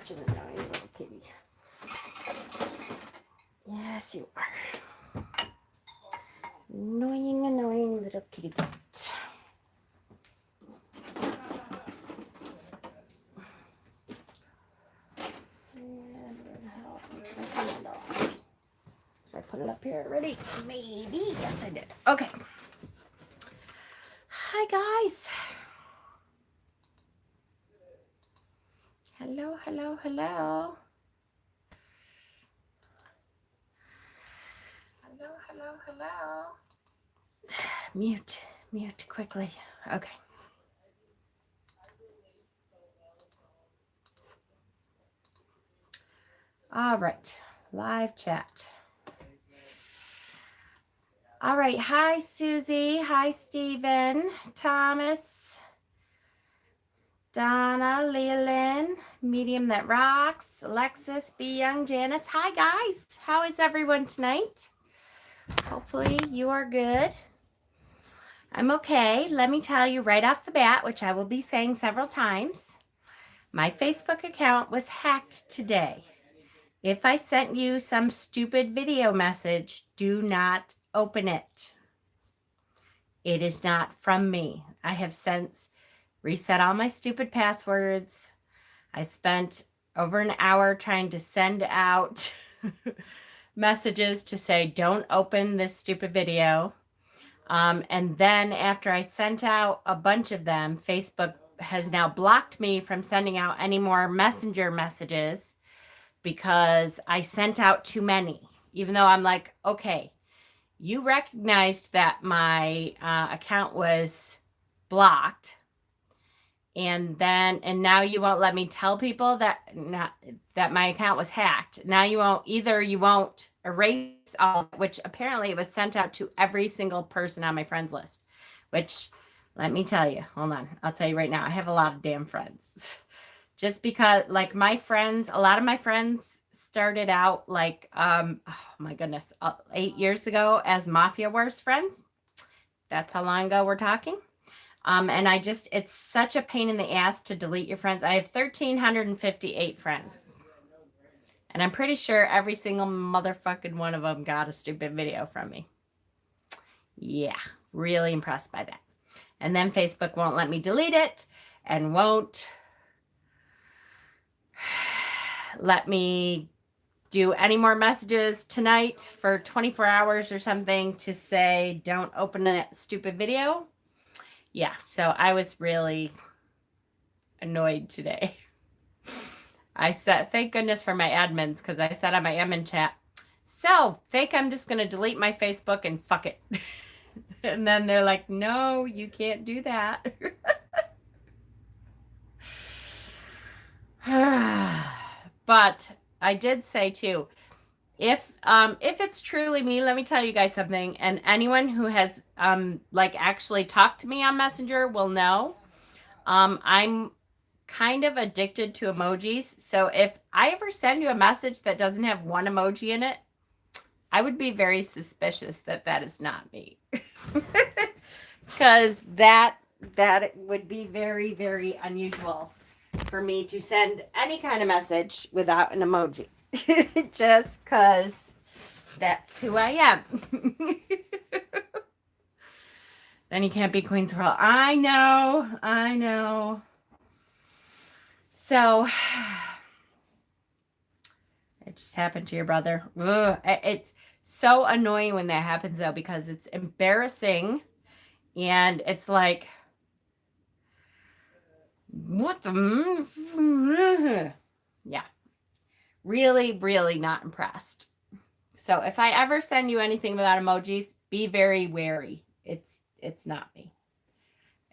such an annoying little kitty. Yes, you are. Annoying, annoying little kitty cat. And where the hell is my candle? Did I put it up here already? Maybe. Yes, I did. Okay. Hi, guys. Hello, hello, hello. Hello, hello, hello. Mute quickly. Okay. All right. Live chat. All right. Hi, Susie. Hi, Stephen. Thomas. Donna, Leland, Medium That Rocks, Alexis, Be Young, Janice. Hi, guys. How is everyone tonight? Hopefully you are good. I'm okay. Let me tell you right off the bat, which I will be saying several times, my Facebook account was hacked today. If I sent you some stupid video message, do not open it. It is not from me. I have since reset all my stupid passwords. I spent over an hour trying to send out messages to say, don't open this stupid video. And then after I sent out a bunch of them, Facebook has now blocked me from sending out any more messenger messages because I sent out too many, even though I'm like, okay, you recognized that my account was blocked. And now you won't let me tell people that my account was hacked. Now you won't erase all, which apparently it was sent out to every single person on my friends list, which let me tell you, hold on. I'll tell you right now, I have a lot of damn friends. Just because like my friends, a lot of my friends started out like, oh my goodness, 8 years ago as Mafia Wars friends. That's how long ago we're talking. And it's such a pain in the ass to delete your friends. I have 1,358 friends. And I'm pretty sure every single motherfucking one of them got a stupid video from me. Yeah, really impressed by that. And then Facebook won't let me delete it and won't let me do any more messages tonight for 24 hours or something to say, don't open that stupid video. Yeah, so I was really annoyed today. I said, thank goodness for my admins, because I said on my admin chat, so think I'm just going to delete my Facebook and fuck it. And then they're like, no, you can't do that. But I did say too, if it's truly me, let me tell you guys something, and anyone who has like actually talked to me on Messenger will know, I'm kind of addicted to emojis. So if I ever send you a message that doesn't have one emoji in it, I would be very suspicious that is not me. Because that would be very, very unusual for me to send any kind of message without an emoji. Just because that's who I am. Then you can't be Queen Squirrel. I know. So, it just happened to your brother. Ugh. It's so annoying when that happens, though, because it's embarrassing. And it's like, what the? Yeah. Really, really not impressed. So if I ever send you anything without emojis, be very wary. It's not me.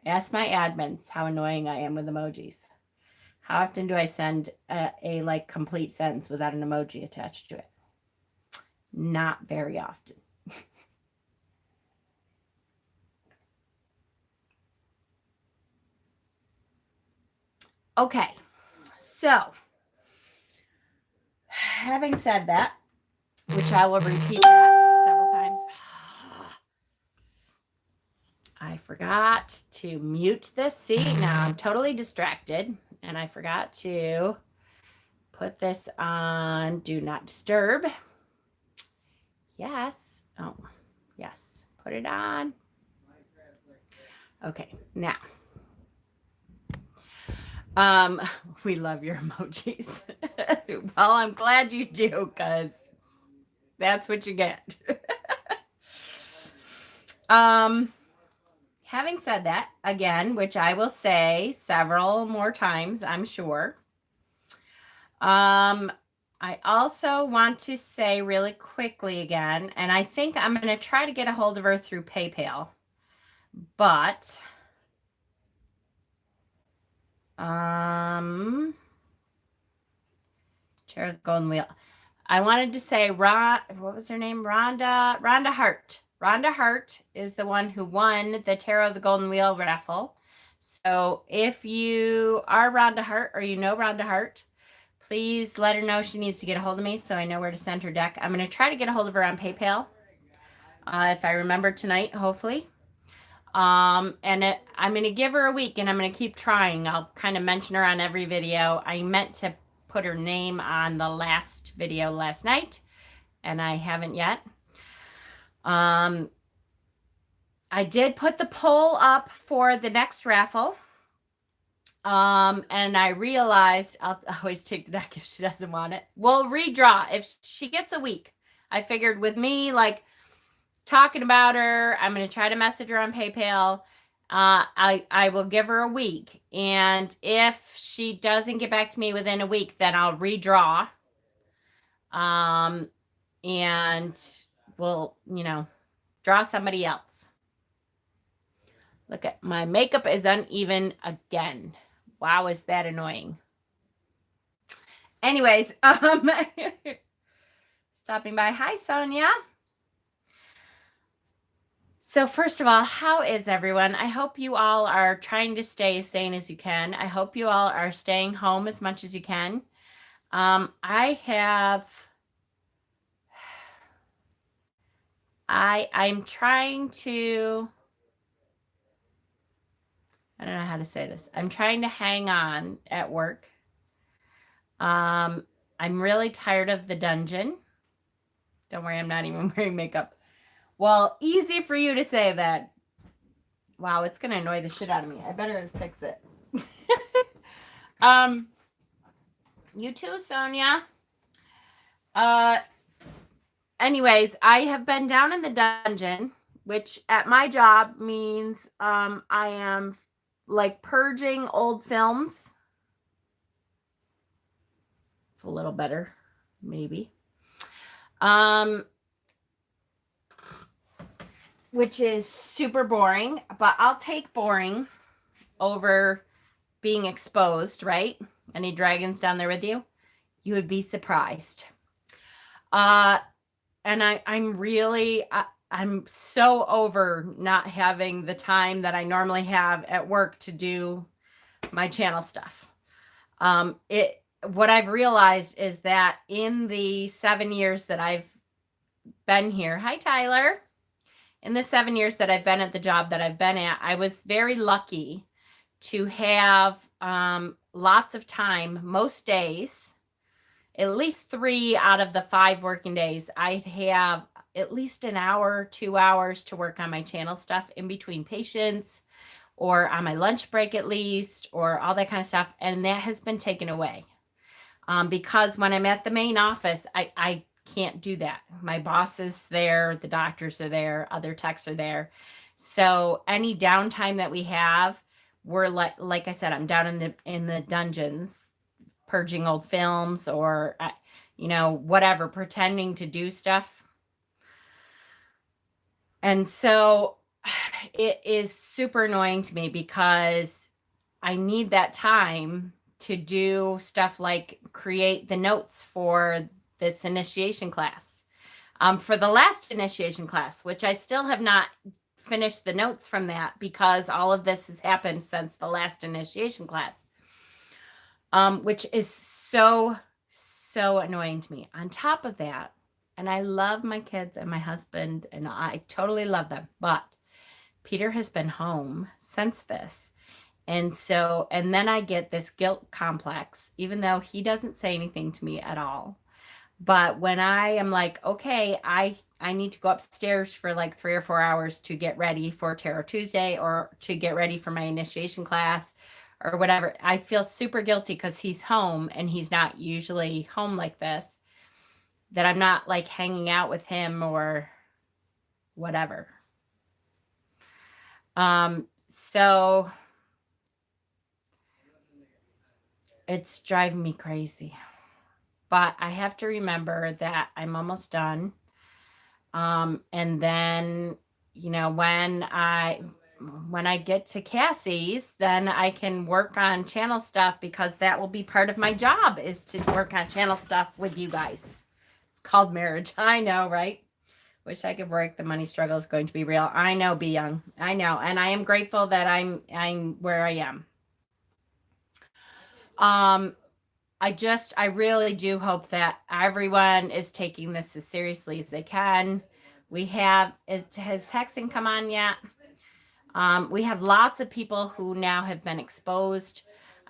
Ask my admins how annoying I am with emojis. How often do I send a like complete sentence without an emoji attached to it? Not very often. Okay, so having said that, which I will repeat that several times, I forgot to mute this. See, now I'm totally distracted, and I forgot to put this on Do Not Disturb. Yes. Oh, yes. Put it on. Okay, now. We love your emojis. Well, I'm glad you do, because that's what you get. Having said that, again, which I will say several more times, I'm sure. I also want to say really quickly again, and I think I'm going to try to get a hold of her through PayPal, but Chair of the Golden Wheel. I wanted to say what was her name? Rhonda Hart. Rhonda Hart is the one who won the Tarot of the Golden Wheel raffle. So if you are Rhonda Hart or you know Rhonda Hart, please let her know she needs to get a hold of me so I know where to send her deck. I'm going to try to get a hold of her on PayPal if I remember tonight, hopefully. I'm going to give her a week and I'm going to keep trying. I'll kind of mention her on every video. I meant to put her name on the last video last night and I haven't yet. I did put the poll up for the next raffle. And I realized I'll always take the deck if she doesn't want it. We'll redraw if she gets a week. I figured with me, like, talking about her, I'm going to try to message her on PayPal. I will give her a week. And if she doesn't get back to me within a week, then I'll redraw. And we'll, draw somebody else. Look at my makeup is uneven again. Wow, is that annoying? Anyways, stopping by. Hi, Sonia. So first of all, how is everyone? I hope you all are trying to stay as sane as you can. I hope you all are staying home as much as you can. I'm trying to, I don't know how to say this. I'm trying to hang on at work. I'm really tired of the dungeon. Don't worry, I'm not even wearing makeup. Well, easy for you to say that. Wow, it's going to annoy the shit out of me. I better fix it. You too, Sonia. Anyways, I have been down in the dungeon, which at my job means I am like purging old films. It's a little better, maybe. Which is super boring, but I'll take boring over being exposed, right? Any dragons down there with you? You would be surprised. And I'm so over not having the time that I normally have at work to do my channel stuff. What I've realized is that in the 7 years that I've been here, hi Tyler, in the 7 years that I've been at the job that I've been at, I was very lucky to have lots of time. Most days, at least 3 out of the 5 working days, I'd have at least an hour, 2 hours to work on my channel stuff in between patients or on my lunch break at least, or all that kind of stuff. And that has been taken away because when I'm at the main office, I can't do that. My boss is there, the doctors are there, other techs are there. So any downtime that we have, we're like I said, I'm down in the dungeons purging old films or whatever, pretending to do stuff. And so it is super annoying to me because I need that time to do stuff like create the notes for this initiation class. For the last initiation class, which I still have not finished the notes from that because all of this has happened since the last initiation class, which is so annoying to me. On top of that, and I love my kids and my husband, and I totally love them, but Peter has been home since this, And then I get this guilt complex, even though he doesn't say anything to me at all. But when I am like, okay, I need to go upstairs for like 3 or 4 hours to get ready for Tarot Tuesday or to get ready for my initiation class or whatever, I feel super guilty because he's home and he's not usually home like this, that I'm not like hanging out with him or whatever. So it's driving me crazy. But I have to remember that I'm almost done. And then, you know, when I get to Cassie's, then I can work on channel stuff, because that will be part of my job, is to work on channel stuff with you guys. It's called marriage. I know, right? Wish I could work. The money struggle is going to be real. I know, Be Young. I know. And I am grateful that I'm where I am. I really do hope that everyone is taking this as seriously as they can. Has Hexing come on yet? We have lots of people who now have been exposed.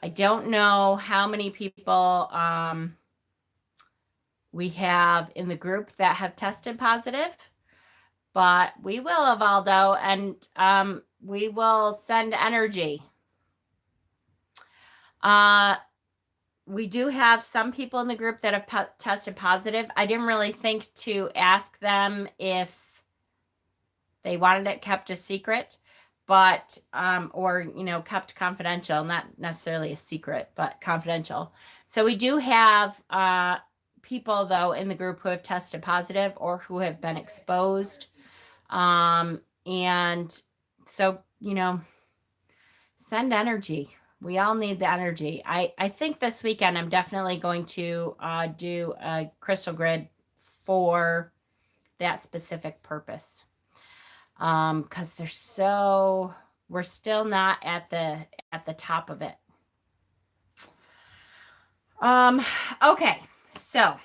I don't know how many people we have in the group that have tested positive, but we will, Evaldo, and we will send energy. We do have some people in the group that have tested positive. I didn't really think to ask them if they wanted it kept a secret, but or, you know, kept confidential, not necessarily a secret, but confidential. So we do have people, though, in the group who have tested positive or who have been exposed. And so, you know, send energy. We all need the energy. I think this weekend I'm definitely going to do a crystal grid for that specific purpose. Because we're still not at the top of it. Okay, so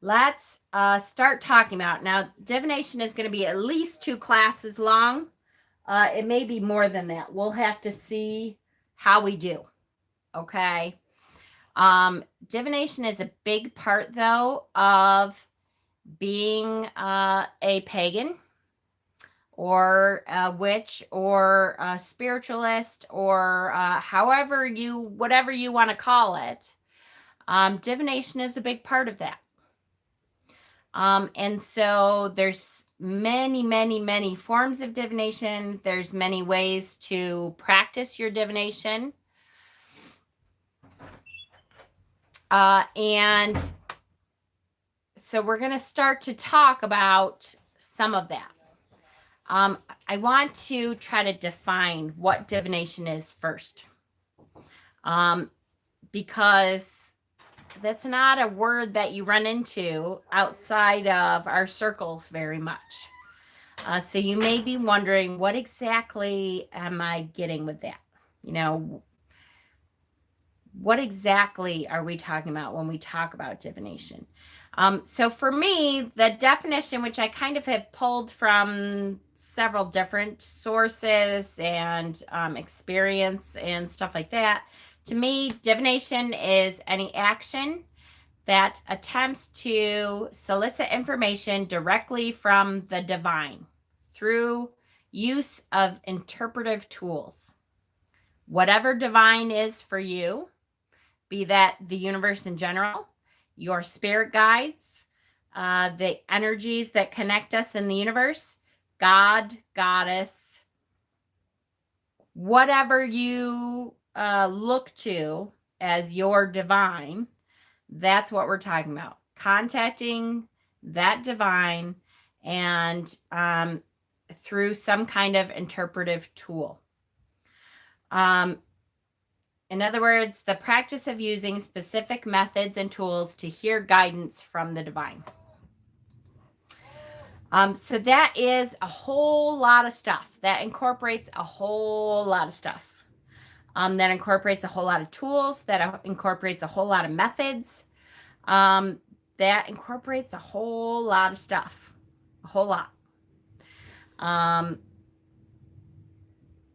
let's start talking about now. Divination is going to be at least 2 classes long. It may be more than that. We'll have to see how we do. Okay. Divination is a big part, though, of being a pagan or a witch or a spiritualist or whatever you want to call it. Divination is a big part of that. And so there's many forms of divination. There's many ways to practice your divination. And so we're going to start to talk about some of that. I want to try to define what divination is first. Because that's not a word that you run into outside of our circles very much. So you may be wondering, what exactly am I getting with that? You know, what exactly are we talking about when we talk about divination? So for me, the definition, which I kind of have pulled from several different sources and experience and stuff like that, to me, divination is any action that attempts to solicit information directly from the divine through use of interpretive tools. Whatever divine is for you, be that the universe in general, your spirit guides, the energies that connect us in the universe, God, goddess, whatever you look to as your divine, that's what we're talking about. Contacting that divine and through some kind of interpretive tool. In other words, the practice of using specific methods and tools to hear guidance from the divine. So that is a whole lot of stuff. That incorporates a whole lot of stuff. That incorporates a whole lot of tools. That incorporates a whole lot of methods. That incorporates a whole lot of stuff. A whole lot.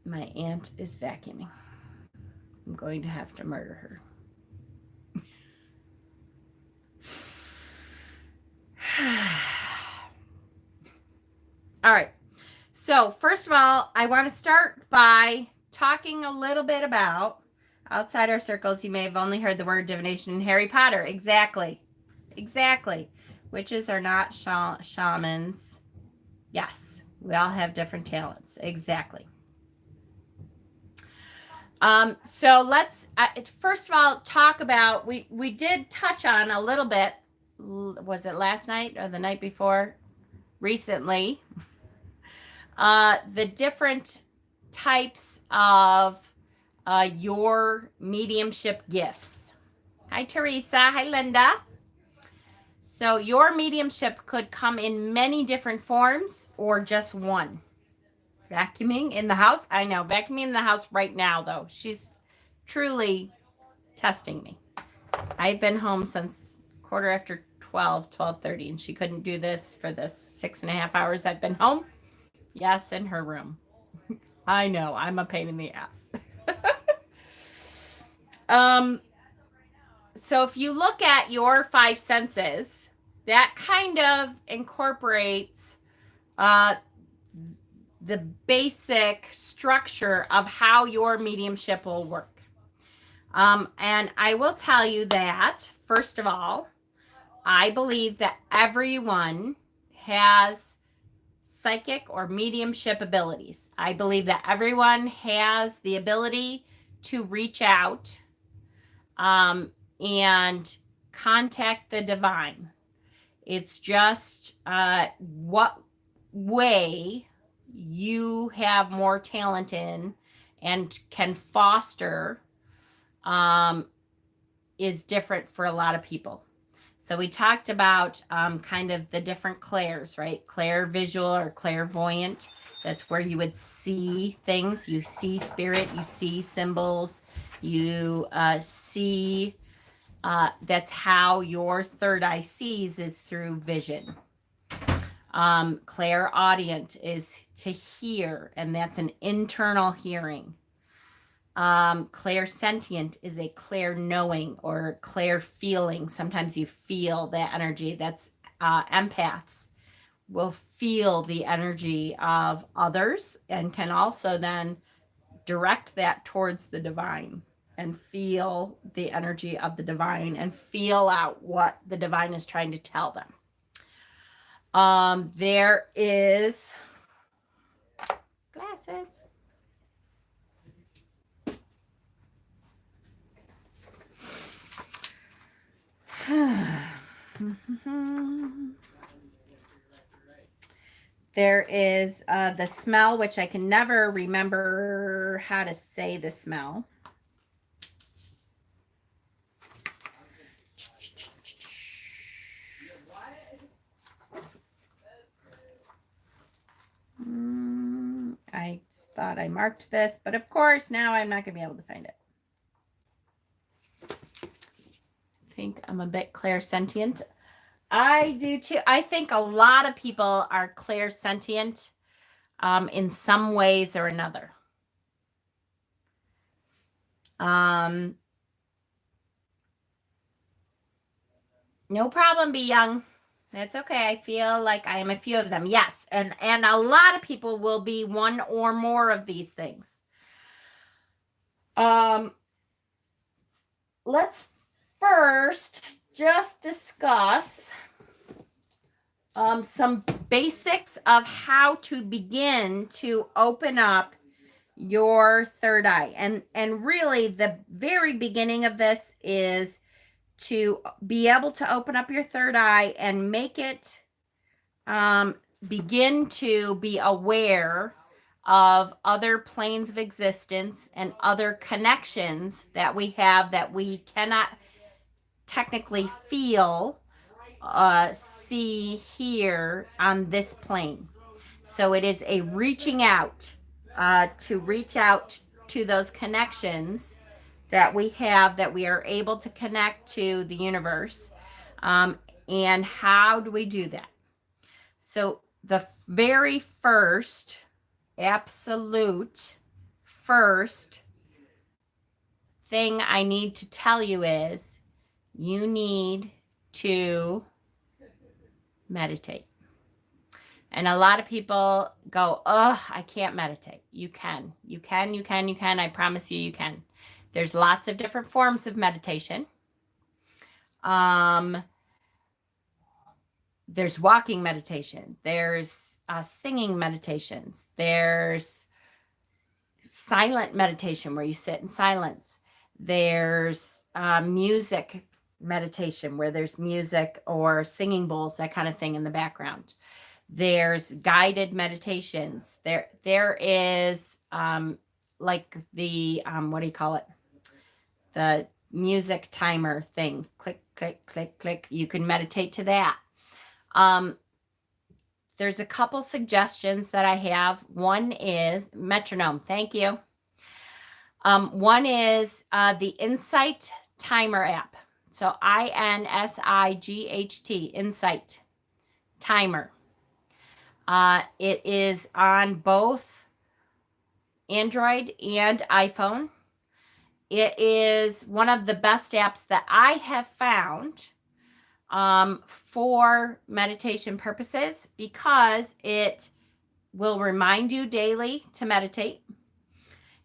My aunt is vacuuming. I'm going to have to murder her. All right. So first of all, I want to start by talking a little bit about outside our circles. You may have only heard the word divination in Harry Potter. Exactly. Witches are not shamans. Yes. We all have different talents. Exactly. So let's first of all talk about we did touch on a little bit. Was it last night or the night before? Recently, the different types of your mediumship gifts. Hi, Teresa. Hi, Linda. So your mediumship could come in many different forms or just one. Vacuuming in the house? I know. Vacuuming in the house right now, though. She's truly testing me. I've been home since 12:30, and she couldn't do this for the 6.5 hours I've been home. Yes, in her room. I know, I'm a pain in the ass. So if you look at your 5 senses, that kind of incorporates the basic structure of how your mediumship will work. And I will tell you that, first of all, I believe that everyone has psychic or mediumship abilities. I believe that everyone has the ability to reach out and contact the divine. It's just what way you have more talent in and can foster is different for a lot of people. So we talked about kind of the different clairs, right? Clairvisual or clairvoyant. That's where you would see things. You see spirit. You see symbols. You see. That's how your third eye sees, is through vision. Clairaudient is to hear, and that's an internal hearing. Clairsentient is a clear knowing or clear feeling. Sometimes you feel that energy. That's empaths will feel the energy of others and can also then direct that towards the divine and feel the energy of the divine and feel out what the divine is trying to tell them. There is glasses. There is the smell, which I can never remember how to say the smell. I thought I marked this, but of course now I'm not going to be able to find it. I think I'm a bit clairsentient. I do too. I think a lot of people are clairsentient in some ways or another. No problem, Be Young. That's okay. I feel like I am a few of them. Yes. And a lot of people will be one or more of these things. Let's first just discuss some basics of how to begin to open up your third eye. And really the very beginning of this is to be able to open up your third eye and make it begin to be aware of other planes of existence and other connections that we have that we cannot technically feel, see, hear on this plane. So it is a reaching out to reach out to those connections that we have, that we are able to connect to the universe. And how do we do that? So the very first absolute first thing I need to tell you is you need to meditate. And a lot of people go, oh, I can't meditate. You can. I promise you can. There's lots of different forms of meditation. There's walking meditation. There's singing meditations. There's silent meditation where you sit in silence. There's music meditation where there's music or singing bowls, that kind of thing in the background. There's guided meditations. There is like the what do you call it? The music timer thing. Click, click, click, click. You can meditate to that. There's a couple suggestions that I have. One is metronome. Thank you. One is the Insight Timer app. So INSIGHT, Insight Timer. It is on both Android and iPhone. It is one of the best apps that I have found for meditation purposes because it will remind you daily to meditate.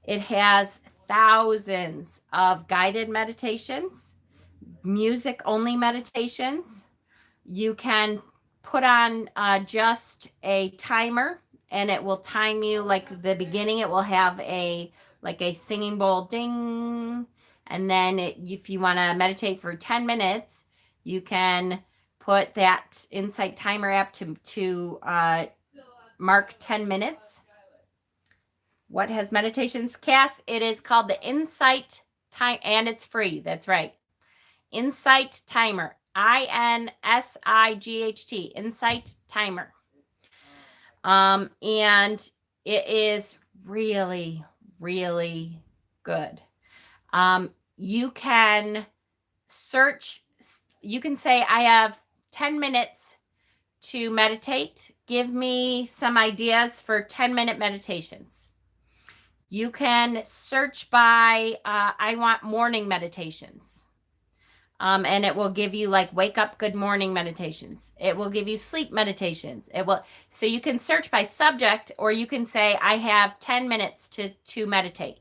It has thousands of guided meditations, music only meditations. You can put on just a timer and it will time you. Like the beginning, it will have a singing bowl ding. And then if you want to meditate for 10 minutes, you can put that Insight Timer app to mark 10 minutes. What has meditations? Cass, it is called the Insight Time, and it's free. That's right. Insight Timer. INSIGHT. Insight Timer. And it is really, really good. You can search, you can say, I have 10 minutes to meditate. Give me some ideas for 10-minute meditations. You can search by, I want morning meditations. And it will give you like wake up, good morning meditations. It will give you sleep meditations. So you can search by subject, or you can say, I have 10 minutes to meditate,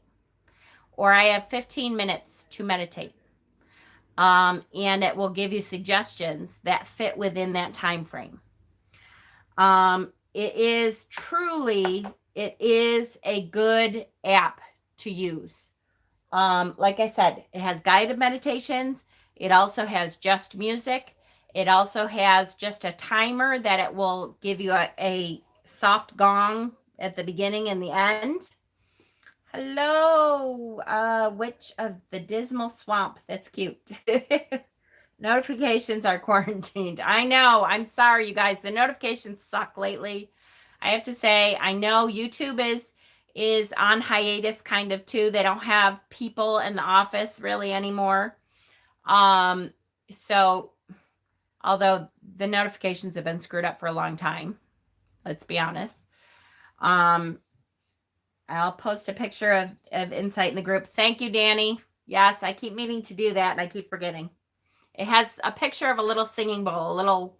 or I have 15 minutes to meditate. And it will give you suggestions that fit within that time frame. It is a good app to use. Like I said, it has guided meditations. It also has just music. It also has just a timer that it will give you a soft gong at the beginning and the end. Hello, Witch of the Dismal Swamp. That's cute. Notifications are quarantined. I know. I'm sorry, you guys. The notifications suck lately. I have to say, I know YouTube is on hiatus kind of too. They don't have people in the office really anymore. So although the notifications have been screwed up for a long time, let's be honest. I'll post a picture of Insight in the group. Thank you, Danny. Yes, I keep meaning to do that and I keep forgetting. It has a picture of a little singing bowl, a little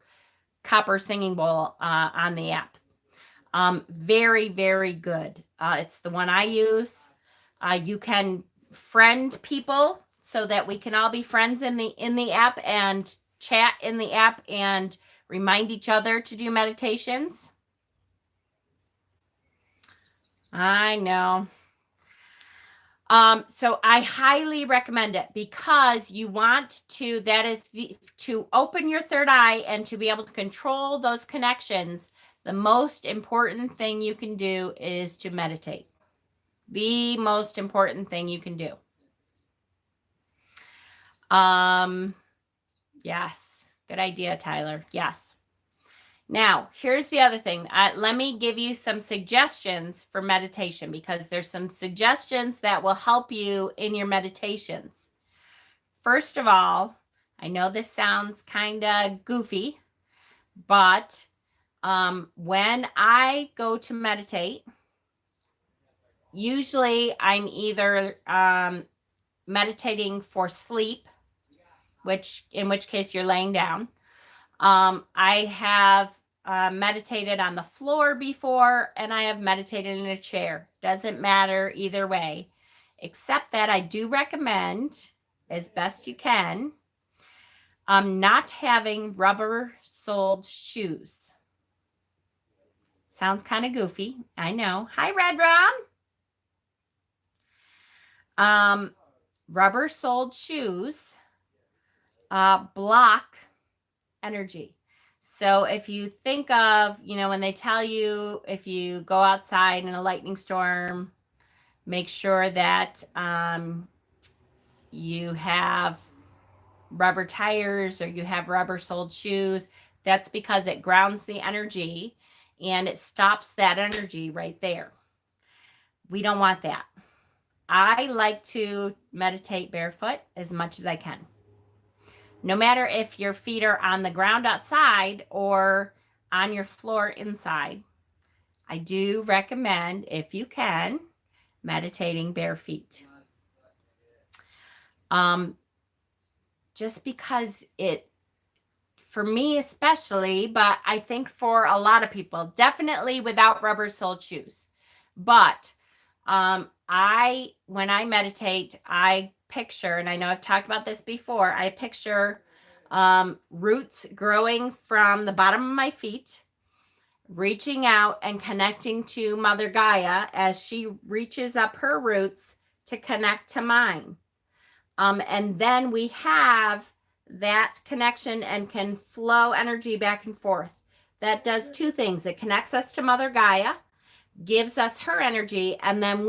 copper singing bowl on the app. Very, very good. It's the one I use. You can friend people so that we can all be friends in the app and chat in the app and remind each other to do meditations. I know. So I highly recommend it because you want to, to open your third eye and to be able to control those connections. The most important thing you can do is to meditate. The most important thing you can do. Yes. Good idea, Tyler. Yes. Now, here's the other thing. Let me give you some suggestions for meditation because there's some suggestions that will help you in your meditations. First of all, I know this sounds kind of goofy, but when I go to meditate, usually I'm either meditating for sleep, in which case you're laying down. I have meditated on the floor before, and I have meditated in a chair. Doesn't matter either way, except that I do recommend, as best you can, not having rubber-soled shoes. Sounds kind of goofy, I know. Hi, Red Ron. Rubber-soled shoes block energy. So if you think of, when they tell you if you go outside in a lightning storm, make sure that you have rubber tires or you have rubber-soled shoes. That's because it grounds the energy and it stops that energy right there. We don't want that. I like to meditate barefoot as much as I can. No matter if your feet are on the ground outside or on your floor inside, I do recommend, if you can, meditating bare feet. Just because for me especially, but I think for a lot of people, definitely without rubber-soled shoes. But when I meditate, I picture, and I know I've talked about this before, I picture roots growing from the bottom of my feet, reaching out and connecting to Mother Gaia as she reaches up her roots to connect to mine. And then we have that connection and can flow energy back and forth. That does two things. It connects us to Mother Gaia, gives us her energy, and then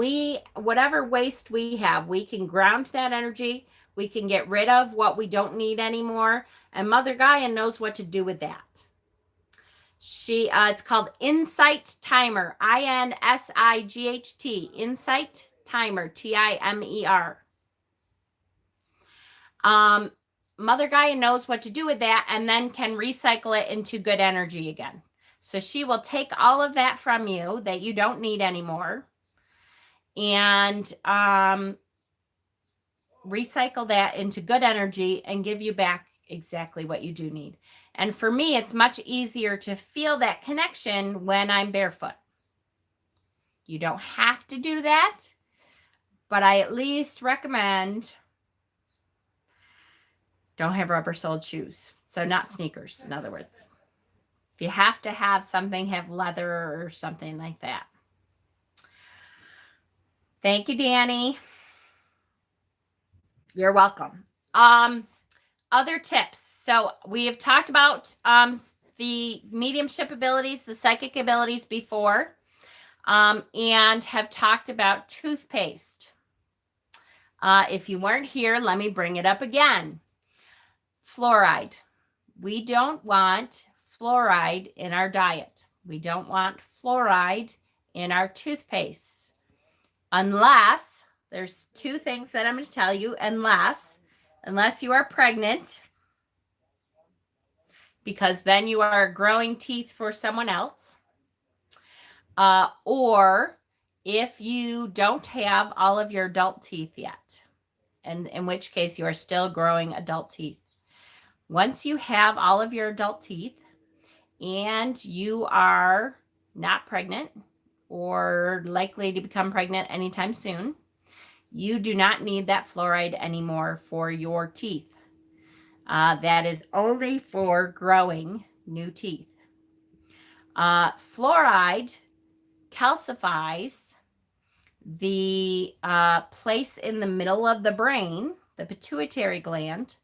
whatever waste we have, we can ground that energy. We can get rid of what we don't need anymore. And Mother Gaia knows what to do with that. It's called Insight Timer, INSIGHT, Insight Timer, TIMER. Mother Gaia knows what to do with that and then can recycle it into good energy again. So she will take all of that from you that you don't need anymore and recycle that into good energy and give you back exactly what you do need. And for me, it's much easier to feel that connection when I'm barefoot. You don't have to do that, but I at least recommend don't have rubber-soled shoes. So not sneakers, in other words. If you have to have something, have leather or something like that. Thank you, Danny. You're welcome. Other tips. So we have talked about the mediumship abilities, the psychic abilities before, and have talked about toothpaste. If you weren't here, let me bring it up again. Fluoride. We don't want fluoride in our diet. We don't want fluoride in our toothpaste. Unless, there's two things that I'm going to tell you, unless you are pregnant, because then you are growing teeth for someone else, or if you don't have all of your adult teeth yet, and in which case you are still growing adult teeth. Once you have all of your adult teeth and you are not pregnant or likely to become pregnant anytime soon, you do not need that fluoride anymore for your teeth. That is only for growing new teeth. Fluoride calcifies the place in the middle of the brain, the pituitary gland,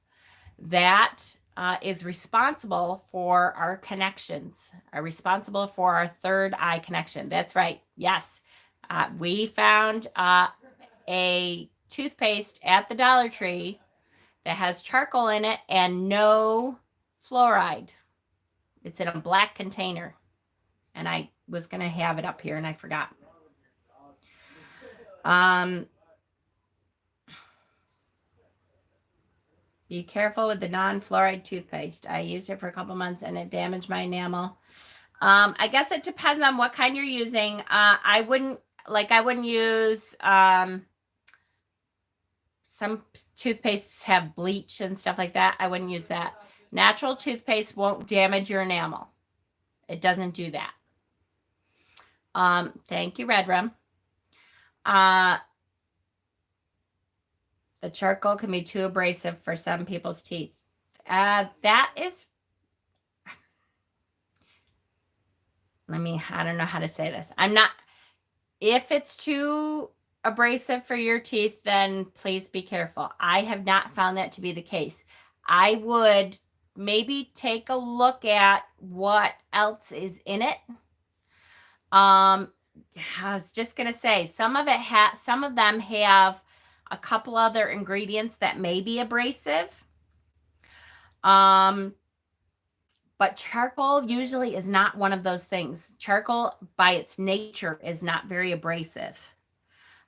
that is responsible for our connections, are responsible for our third eye connection. That's right. Yes. We found a toothpaste at the Dollar Tree that has charcoal in it and no fluoride. It's in a black container. And I was going to have it up here and I forgot. Be careful with the non-fluoride toothpaste. I used it for a couple months and it damaged my enamel. I guess it depends on what kind you're using. I wouldn't like I wouldn't use some toothpastes have bleach and stuff like that. I wouldn't use that. Natural toothpaste won't damage your enamel. It doesn't do that. Thank you, Red Rum. The charcoal can be too abrasive for some people's teeth. That is, I don't know how to say this. If it's too abrasive for your teeth, then please be careful. I have not found that to be the case. I would maybe take a look at what else is in it. I was just going to say, some of them have a couple other ingredients that may be abrasive. But charcoal usually is not one of those things. Charcoal by its nature is not very abrasive.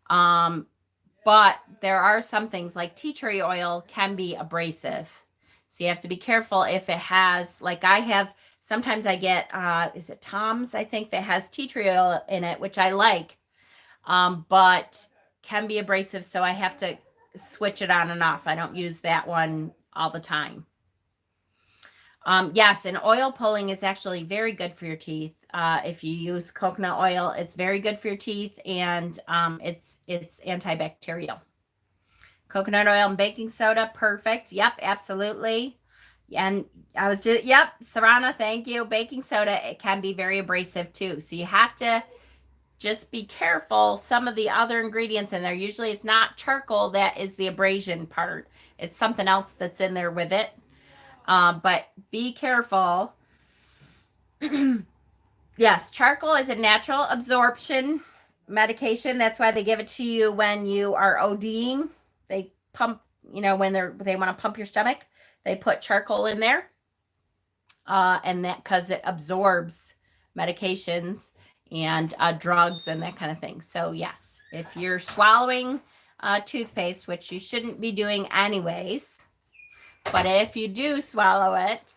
But there are some things like tea tree oil can be abrasive. So you have to be careful if it has, like I have, sometimes I get, is it Tom's, I think, that has tea tree oil in it, which I like, but can be abrasive. So I have to switch it on and off. I don't use that one all the time. Yes, and oil pulling is actually very good for your teeth. If you use coconut oil, it's very good for your teeth, and it's antibacterial. Coconut oil and baking soda, perfect. Yep, absolutely. And I was just, yep, Sarana, thank you. Baking soda, it can be very abrasive too. So you have to just be careful. Some of the other ingredients in there, usually it's not charcoal that is the abrasion part. It's something else that's in there with it. But be careful. Yes, charcoal is a natural absorption medication. That's why they give it to you when you are ODing. They pump, when they want to pump your stomach, they put charcoal in there. And that because it absorbs medications and drugs and that kind of thing. So yes, if you're swallowing toothpaste, which you shouldn't be doing anyways, but if you do swallow it,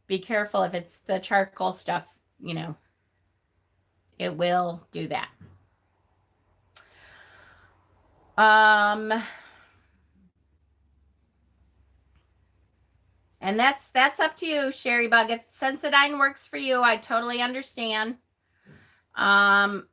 be careful if it's the charcoal stuff, it will do that. And that's up to you, Sherry Bug. If Sensodyne works for you, I totally understand. One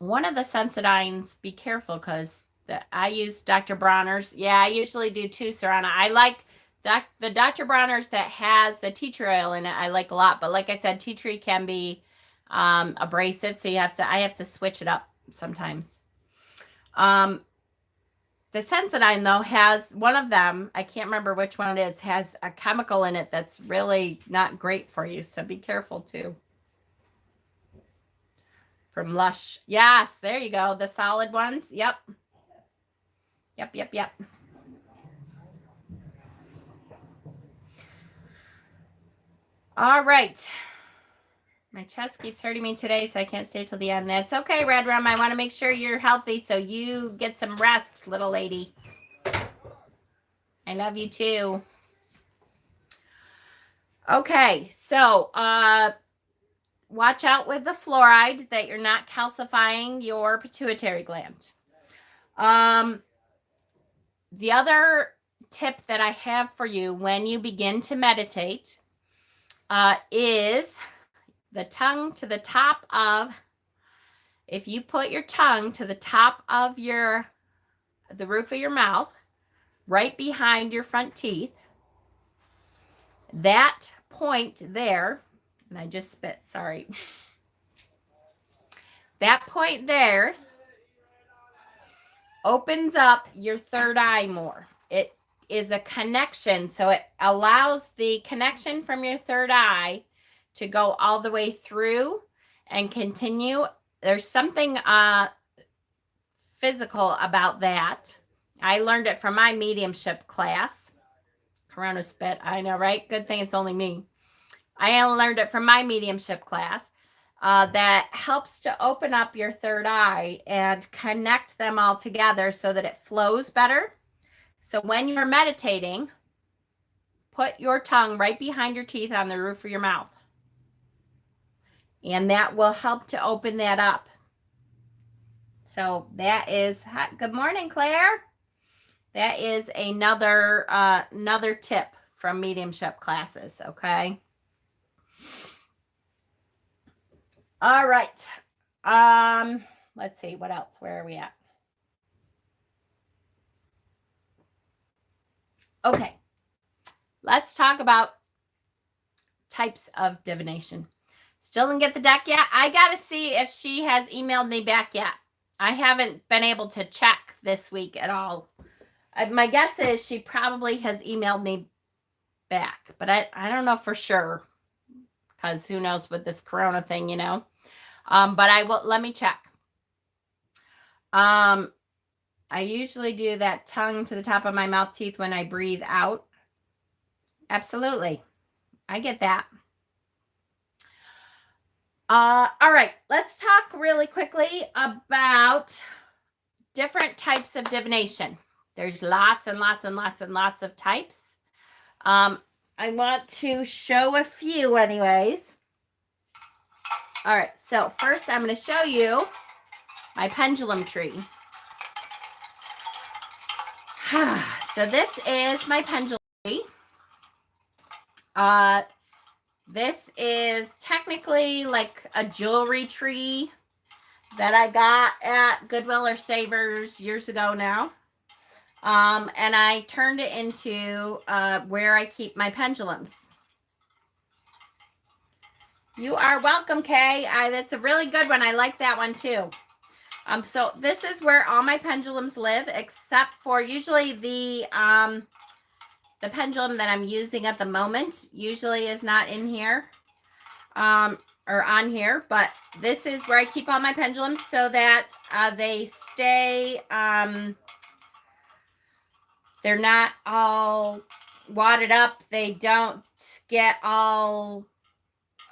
of the Sensodynes, be careful because I use Dr. Bronner's. Yeah, I usually do too, Sarana. I like the Dr. Bronner's that has the tea tree oil in it. I like a lot, but like I said, tea tree can be abrasive, so I have to switch it up sometimes. The Sensodyne though has one of them, I can't remember which one it is, has a chemical in it that's really not great for you, so be careful too. From Lush. Yes, there you go. The solid ones. Yep. Yep. All right. My chest keeps hurting me today, so I can't stay till the end. That's okay, Red Rum. I want to make sure you're healthy, so you get some rest, little lady. I love you too. Okay, so watch out with the fluoride that you're not calcifying your pituitary gland. The other tip that I have for you when you begin to meditate is the tongue to the top of, if you put your tongue to the top of the roof of your mouth, right behind your front teeth, that point there, and I just spit, sorry. That point there opens up your third eye more. It is a connection, so it allows the connection from your third eye to go all the way through and continue. There's something physical about that. I learned it from my mediumship class. Corona spit, I know, right? Good thing it's only me. I learned it from my mediumship class that helps to open up your third eye and connect them all together so that it flows better. So when you're meditating, put your tongue right behind your teeth on the roof of your mouth. And that will help to open that up. So that is, good morning, Claire. That is another tip from mediumship classes, okay? All right. Let's see, what else? Where are we at? Okay. Let's talk about types of divination. Still didn't get the deck yet. I got to see if she has emailed me back yet. I haven't been able to check this week at all. My guess is she probably has emailed me back, but I don't know for sure, because who knows with this corona thing, you know. But I will, let me check. I usually do that tongue to the top of my mouth teeth when I breathe out. Absolutely. I get that. All right, let's talk really quickly about different types of divination. There's lots and lots and lots and lots of types. I want to show a few anyways. All right, so first I'm going to show you my pendulum tree. So this is my pendulum tree. This is technically like a jewelry tree that I got at Goodwill or Savers years ago now. And I turned it into where I keep my pendulums. You are welcome, Kay. That's a really good one. I like that one too. So this is where all my pendulums live, except for usually the pendulum that I'm using at the moment usually is not in here or on here, but this is where I keep all my pendulums so that they stay, they're not all wadded up. They don't get all,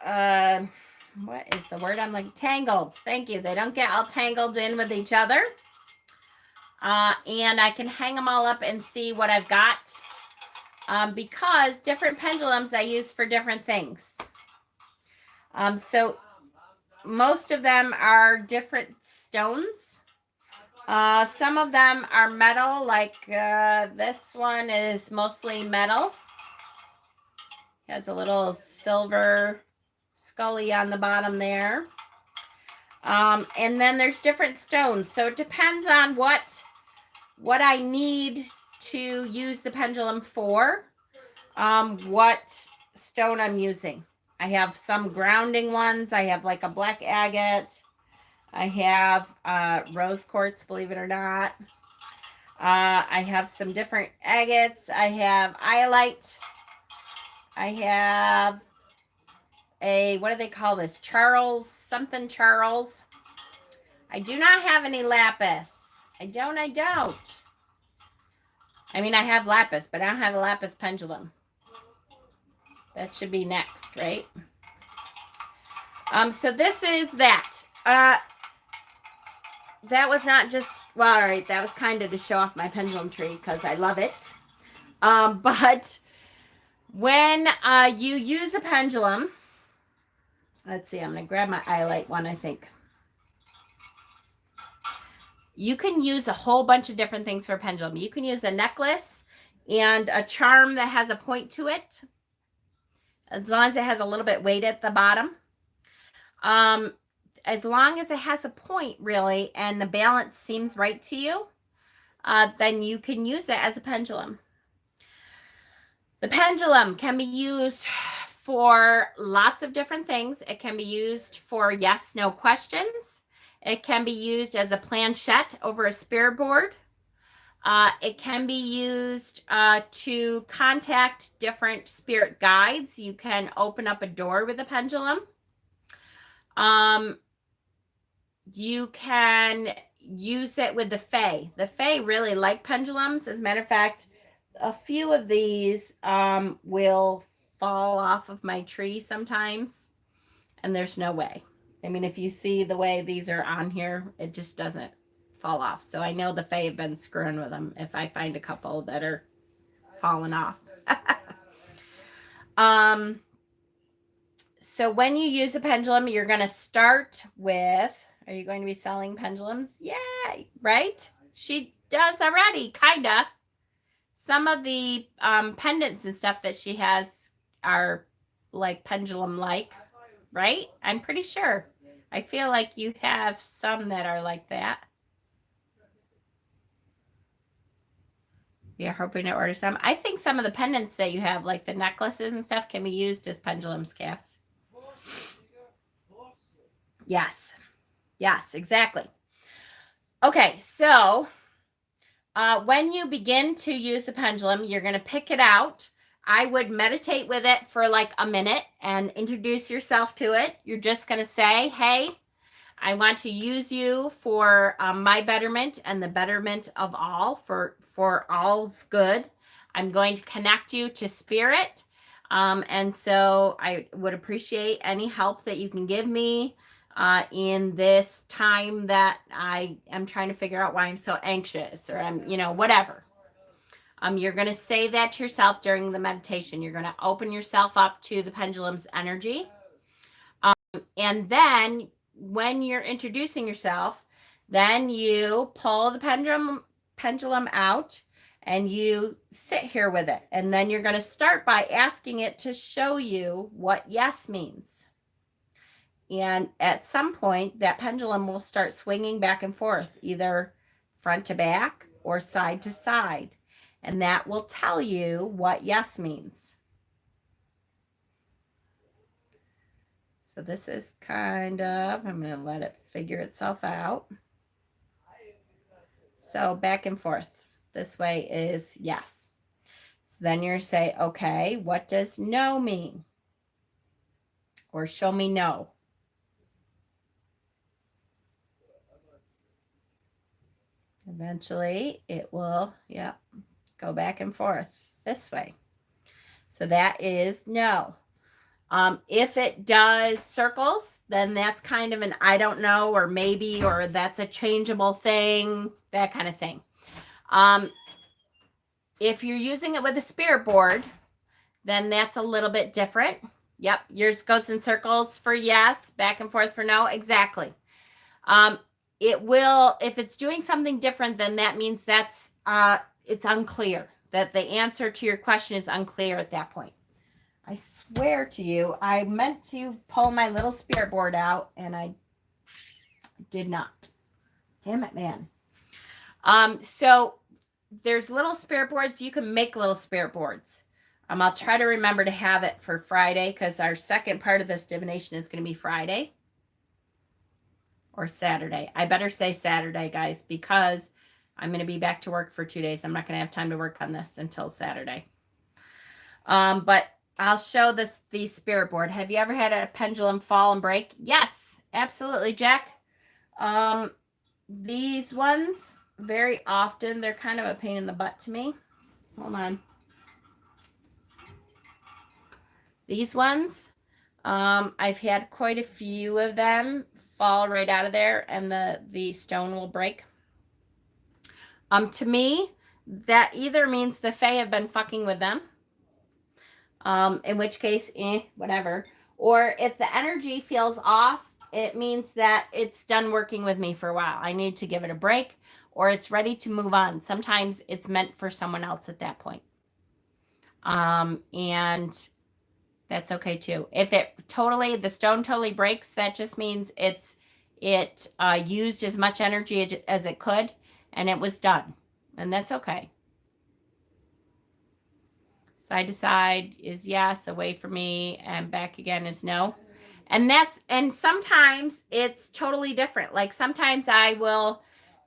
what is the word? I'm like tangled. Thank you. They don't get all tangled in with each other. And I can hang them all up and see what I've got. Because different pendulums I use for different things. So most of them are different stones. Some of them are metal, like this one is mostly metal. It has a little silver scully on the bottom there. And then there's different stones. So it depends on what I need to use the pendulum for, what stone I'm using. I have some grounding ones. I have like a black agate. I have rose quartz, believe it or not. I have some different agates. I have iolite. I have a, what do they call this? Charles, something Charles. I do not have any lapis. I don't. I mean, I have lapis, but I don't have a lapis pendulum. That should be next, right? So this is that. That was not just, well, all right, that was kind of to show off my pendulum tree because I love it. But when you use a pendulum, let's see, I'm going to grab my iolite one, I think. You can use a whole bunch of different things for a pendulum. You can use a necklace and a charm that has a point to it, as long as it has a little bit weight at the bottom. As long as it has a point, really, and the balance seems right to you, then you can use it as a pendulum. The pendulum can be used for lots of different things. It can be used for yes/no questions. It can be used as a planchette over a spirit board. It can be used to contact different spirit guides. You can open up a door with a pendulum. You can use it with the Fae. The Fae really like pendulums. As a matter of fact, a few of these will fall off of my tree sometimes, and there's no way. I mean, if you see the way these are on here, it just doesn't fall off. So I know the Fae have been screwing with them if I find a couple that are falling off. So when you use a pendulum, you're going to start with, are you going to be selling pendulums? Yeah, right? She does already, kind of. Some of the pendants and stuff that she has are like pendulum-like, right? I'm pretty sure. I feel like you have some that are like that. You're hoping to order some. I think some of the pendants that you have, like the necklaces and stuff, can be used as pendulums, Cass. Yes. Yes, exactly. Okay, so when you begin to use a pendulum, you're going to pick it out. I would meditate with it for like a minute and introduce yourself to it. You're just going to say, hey, I want to use you for my betterment and the betterment of all, for all's good. I'm going to connect you to spirit. And so I would appreciate any help that you can give me in this time that I am trying to figure out why I'm so anxious, or I'm, whatever. You're going to say that to yourself during the meditation. You're going to open yourself up to the pendulum's energy. And then when you're introducing yourself, then you pull the pendulum out and you sit here with it. And then you're going to start by asking it to show you what yes means. And at some point, that pendulum will start swinging back and forth, either front to back or side to side. And that will tell you what yes means. So this is kind of, I'm going to let it figure itself out. So back and forth. This way is yes. So then you're say, okay, what does no mean? Or show me no. Eventually it will, go back and forth this way. So that is no. If it does circles, then that's kind of an I don't know, or maybe, or that's a changeable thing, that kind of thing. If you're using it with a spirit board, then that's a little bit different. Yep, yours goes in circles for yes, back and forth for no, exactly. It will, if it's doing something different, then that means that's it's unclear, that the answer to your question is unclear at that point. I swear to you, I meant to pull my little spirit board out and I did not. Damn it, man. So there's little spirit boards. You can make little spirit boards. I'll try to remember to have it for Friday, because our second part of this divination is going to be Friday or Saturday. I better say Saturday, guys, because I'm going to be back to work for 2 days. I'm not going to have time to work on this until Saturday. But I'll show the spirit board. Have you ever had a pendulum fall and break? Yes, absolutely, Jack. These ones, very often, they're kind of a pain in the butt to me. Hold on. These ones, I've had quite a few of them fall right out of there, and the stone will break. To me, that either means the Fae have been fucking with them, in which case, whatever. Or if the energy feels off, it means that it's done working with me for a while. I need to give it a break, or it's ready to move on. Sometimes it's meant for someone else at that point. And that's okay too. If the stone totally breaks, that just means it used as much energy as it could, and it was done. And that's okay. Side to side is yes, away from me, and back again is no. And sometimes it's totally different. Like sometimes I will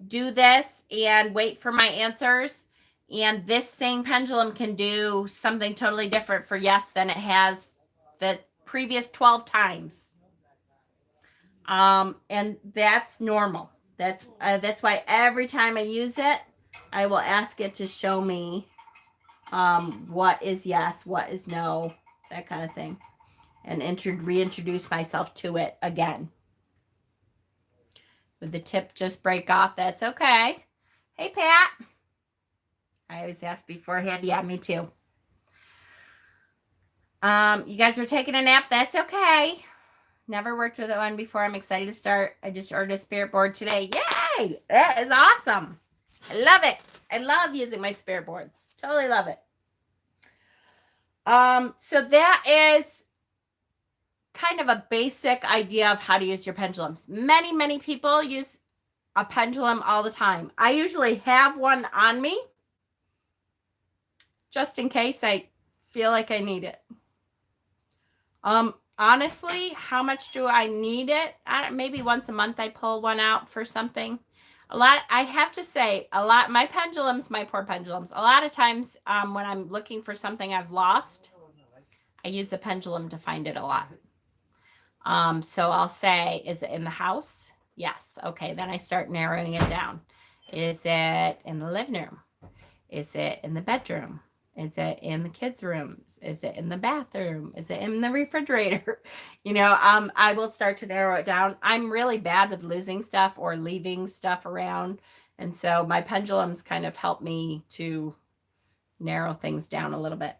do this and wait for my answers, and this same pendulum can do something totally different for yes than it has the previous 12 times. And that's normal. That's why every time I use it, I will ask it to show me what is yes, what is no, that kind of thing, and reintroduce myself to it again. Would the tip just break off? That's okay. Hey, Pat. I always ask beforehand. Yeah, me too. You guys were taking a nap. That's okay. Never worked with one before. I'm excited to start. I just ordered a spirit board today. Yay! That is awesome. I love it. I love using my spirit boards. Totally love it. So that is kind of a basic idea of how to use your pendulums. Many, many people use a pendulum all the time. I usually have one on me just in case I feel like I need it. Honestly, how much do I need it? Maybe once a month I pull one out for something. I have to say, my pendulums, my poor pendulums, a lot of times when I'm looking for something I've lost, I use the pendulum to find it a lot. So I'll say, is it in the house? Yes. Okay. Then I start narrowing it down. Is it in the living room? Is it in the bedroom? Is it in the kids' rooms? Is it in the bathroom? Is it in the refrigerator? I will start to narrow it down. I'm really bad with losing stuff or leaving stuff around. And so my pendulums kind of help me to narrow things down a little bit.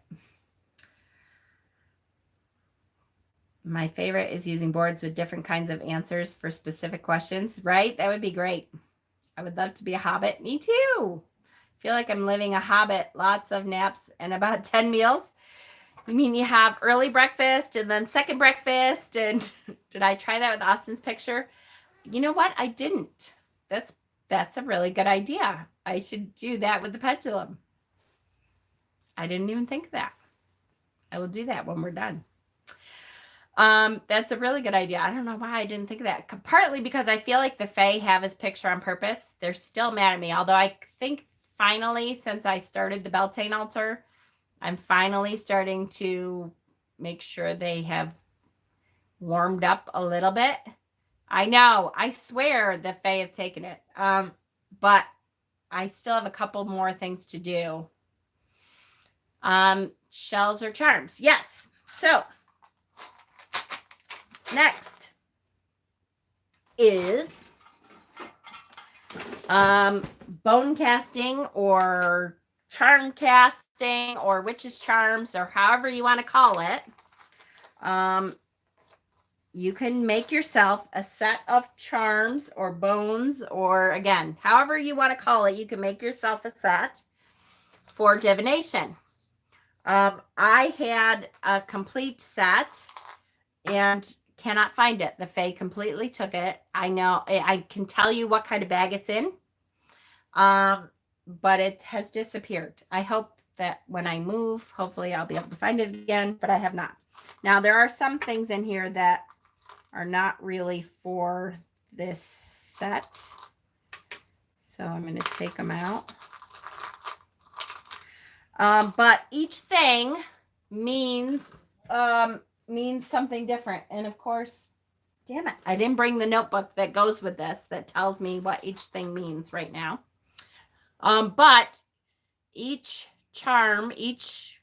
My favorite is using boards with different kinds of answers for specific questions, right? That would be great. I would love to be a hobbit. Me too. Feel like I'm living a hobbit. Lots of naps and about 10 meals. You mean you have early breakfast and then second breakfast? And did I try that with Austin's picture? You know what? I didn't. That's a really good idea. I should do that with the pendulum. I didn't even think of that. I will do that when we're done. That's a really good idea. I don't know why I didn't think of that. Partly because I feel like the Fae have his picture on purpose. They're still mad at me. Although I think finally, since I started the Beltane altar, I'm finally starting to make sure they have warmed up a little bit. I know. I swear the Fae have taken it. But I still have a couple more things to do. Shells or charms. Yes. So next is bone casting or charm casting or witch's charms or however you want to call it. You can make yourself a set of charms or bones, or again, however you want to call it, you can make yourself a set for divination. I had a complete set and cannot find it. The Fae completely took it. I know, I can tell you what kind of bag it's in. But it has disappeared. I hope that when I move, hopefully I'll be able to find it again, but I have not. Now, there are some things in here that are not really for this set. So I'm going to take them out. But each thing means something different. And of course, damn it, I didn't bring the notebook that goes with this that tells me what each thing means right now. But each charm, each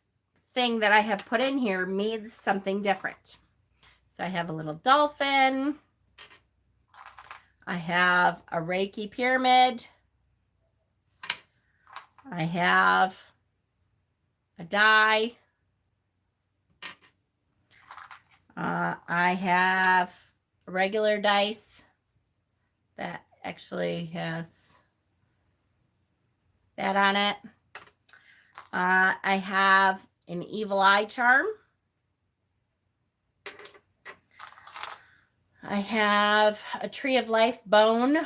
thing that I have put in here means something different. So I have a little dolphin. I have a Reiki pyramid. I have a die. I have a regular dice that actually has that on it. I have an evil eye charm. I have a tree of life bone.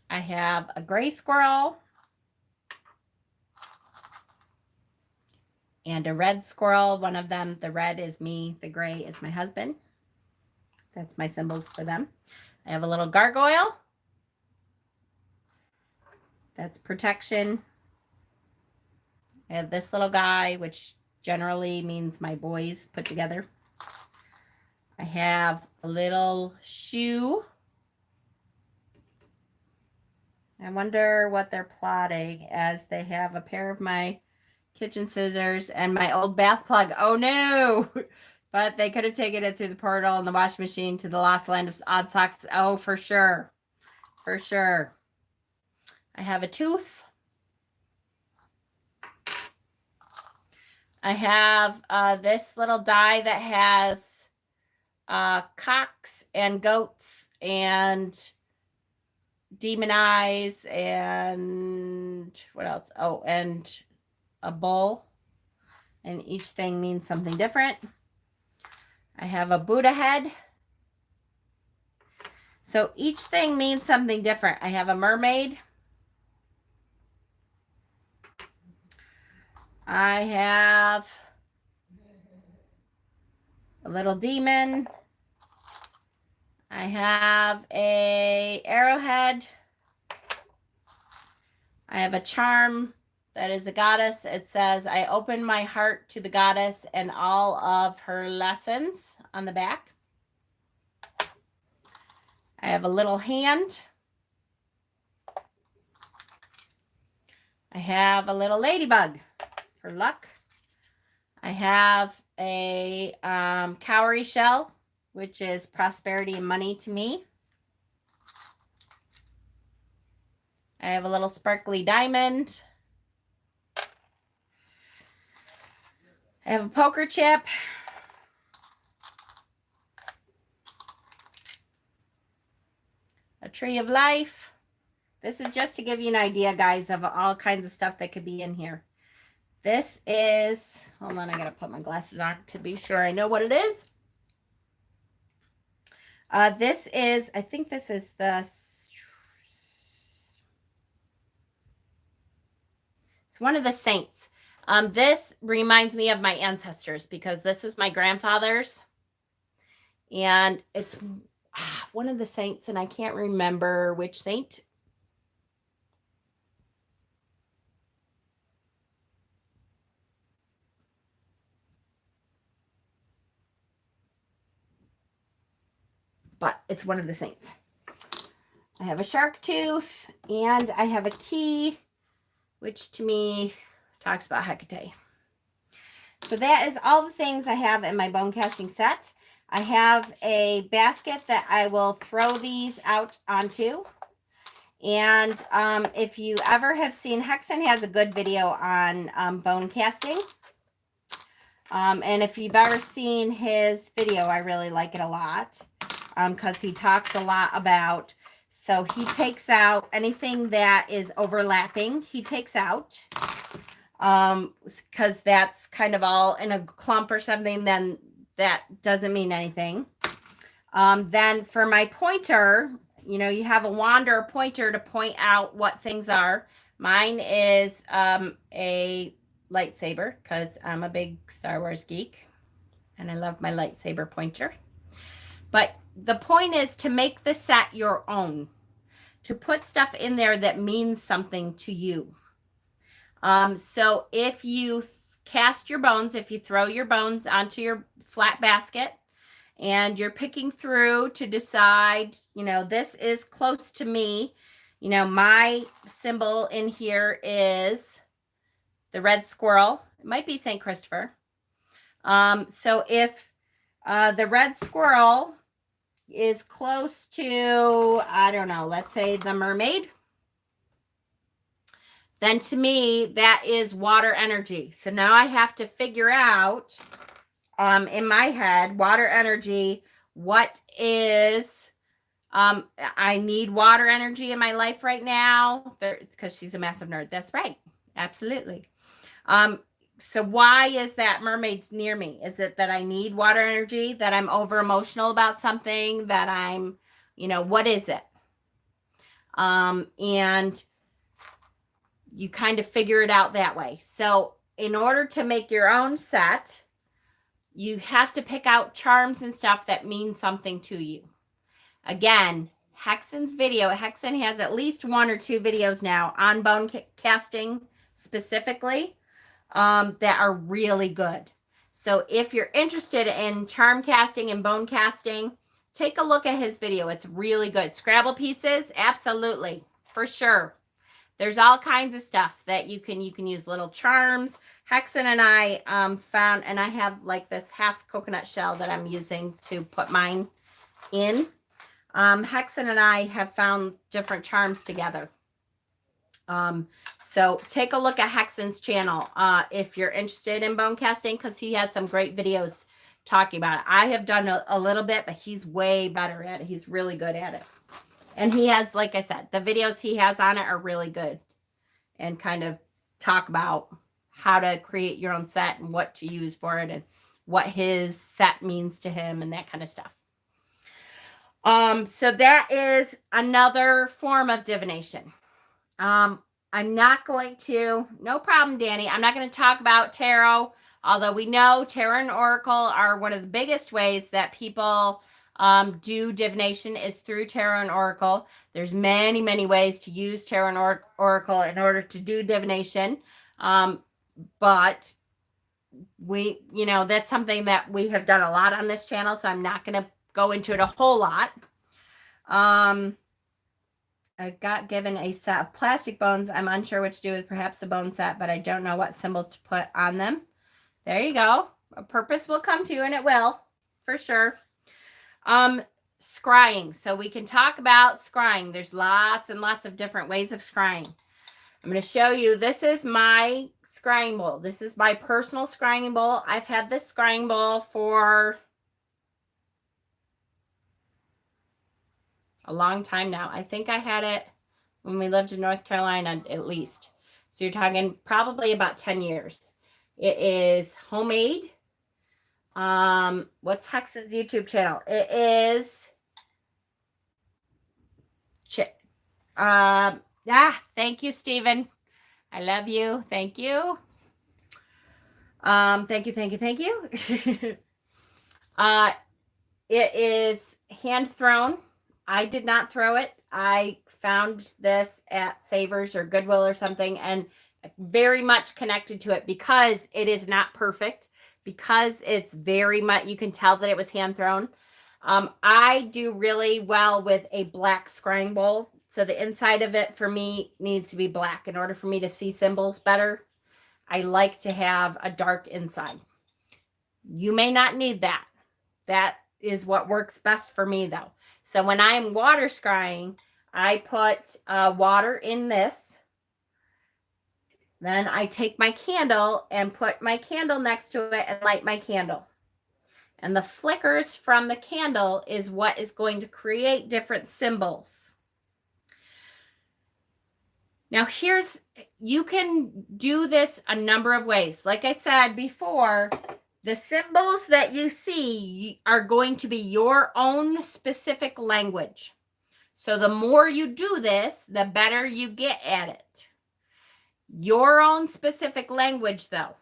I have a gray squirrel and a red squirrel. One of them, the red is me, the gray is my husband. That's my symbols for them. I have a little gargoyle. That's protection. I have this little guy, which generally means my boys put together. I have a little shoe. I wonder what they're plotting, as they have a pair of my kitchen scissors and my old bath plug. Oh no! But they could have taken it through the portal and the washing machine to the lost land of odd socks. Oh, for sure. For sure. I have a tooth. I have this little die that has cocks and goats and demon eyes and what else? Oh, and a bull. And each thing means something different. I have a Buddha head. So each thing means something different. I have a mermaid. I have a little demon. I have a arrowhead. I have a charm that is a goddess. It says, I open my heart to the goddess and all of her lessons on the back. I have a little hand. I have a little ladybug for luck. I have a cowrie shell, which is prosperity and money to me. I have a little sparkly diamond. I have a poker chip. A tree of life. This is just to give you an idea, guys, of all kinds of stuff that could be in here. This is, hold on, I gotta put my glasses on to be sure I know what it is. This is, I think this is it's one of the saints. This reminds me of my ancestors because this was my grandfather's. And it's one of the saints, and I can't remember which saint. But it's one of the saints. I have a shark tooth, and I have a key, which to me talks about Hecate. So that is all the things I have in my bone casting set. I have a basket that I will throw these out onto. And if you ever have seen, Hexen has a good video on bone casting. And if you've ever seen his video, I really like it a lot because he talks a lot about, so he takes out anything that is overlapping, he takes out because that's kind of all in a clump or something, then that doesn't mean anything. Then for my pointer, you know, you have a wand or a pointer to point out what things are. Mine is a lightsaber because I'm a big Star Wars geek and I love my lightsaber pointer. But the point is to make the set your own, to put stuff in there that means something to you. So if you cast your bones, if you throw your bones onto your flat basket and you're picking through to decide, you know, this is close to me. You know, my symbol in here is the red squirrel. It might be St. Christopher. So if the red squirrel is close to, I don't know, let's say the mermaid, then to me, that is water energy. So now I have to figure out in my head, water energy, what is, I need water energy in my life right now. It's because she's a massive nerd. That's right. Absolutely. So why is that mermaid's near me? Is it that I need water energy, that I'm over emotional about something, that I'm, you know, what is it? And you kind of figure it out that way. So in order to make your own set, you have to pick out charms and stuff that mean something to you. Again, Hexen's video, Hexen has at least 1 or 2 videos now on bone casting specifically that are really good. So if you're interested in charm casting and bone casting, take a look at his video. It's really good. Scrabble pieces, absolutely, for sure. There's all kinds of stuff that you can use, little charms. Hexen and I found, and I have like this half coconut shell that I'm using to put mine in. Hexen and I have found different charms together. So So take a look at Hexen's channel if you're interested in bone casting, because he has some great videos talking about it. I have done a little bit, but he's way better at it. He's really good at it. And he has, like I said, the videos he has on it are really good and kind of talk about how to create your own set and what to use for it and what his set means to him and that kind of stuff. So that is another form of divination. I'm not going to, no problem, Danny. I'm not going to talk about tarot, although we know tarot and oracle are one of the biggest ways that people do divination is through tarot and oracle. There's many, many ways to use tarot and oracle in order to do divination. But we, that's something that we have done a lot on this channel, so I'm not going to go into it a whole lot. I got given a set of plastic bones. I'm unsure what to do with perhaps a bone set, but I don't know what symbols to put on them. There you go. A purpose will come to you, and it will, for sure. Scrying. So we can talk about scrying. There's lots and lots of different ways of scrying. I'm going to show you. This is my scrying bowl. This is my personal scrying bowl. I've had this scrying bowl for a long time now. I think I had it when we lived in North Carolina at least. So you're talking probably about 10 years. It is homemade. What's Hexen's YouTube channel? It is thank you, Stephen. I love you. Thank you. Thank you. It is hand thrown. I did not throw it. I found this at Savers or Goodwill or something and very much connected to it because it is not perfect, because it's very much, you can tell that it was hand thrown. I do really well with a black scrying bowl. So the inside of it for me needs to be black in order for me to see symbols better. I like to have a dark inside. You may not need that. That is what works best for me though. So when I'm water scrying, I put water in this. Then I take my candle and put my candle next to it and light my candle. And the flickers from the candle is what is going to create different symbols. Now you can do this a number of ways. Like I said before, the symbols that you see are going to be your own specific language. So the more you do this, the better you get at it. Your own specific language, though,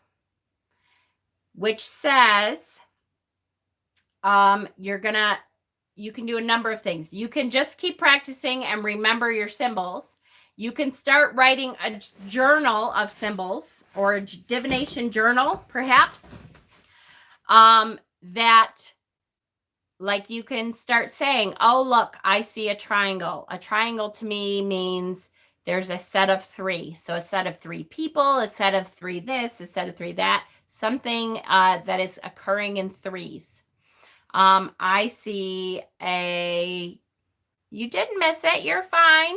which says you can do a number of things. You can just keep practicing and remember your symbols. You can start writing a journal of symbols or a divination journal, perhaps. That like you can start saying, oh, look, I see a triangle. A triangle to me means there's a set of 3. So a set of 3 people, a set of 3 this, a set of 3 that, something that is occurring in 3s. I see you didn't miss it. You're fine.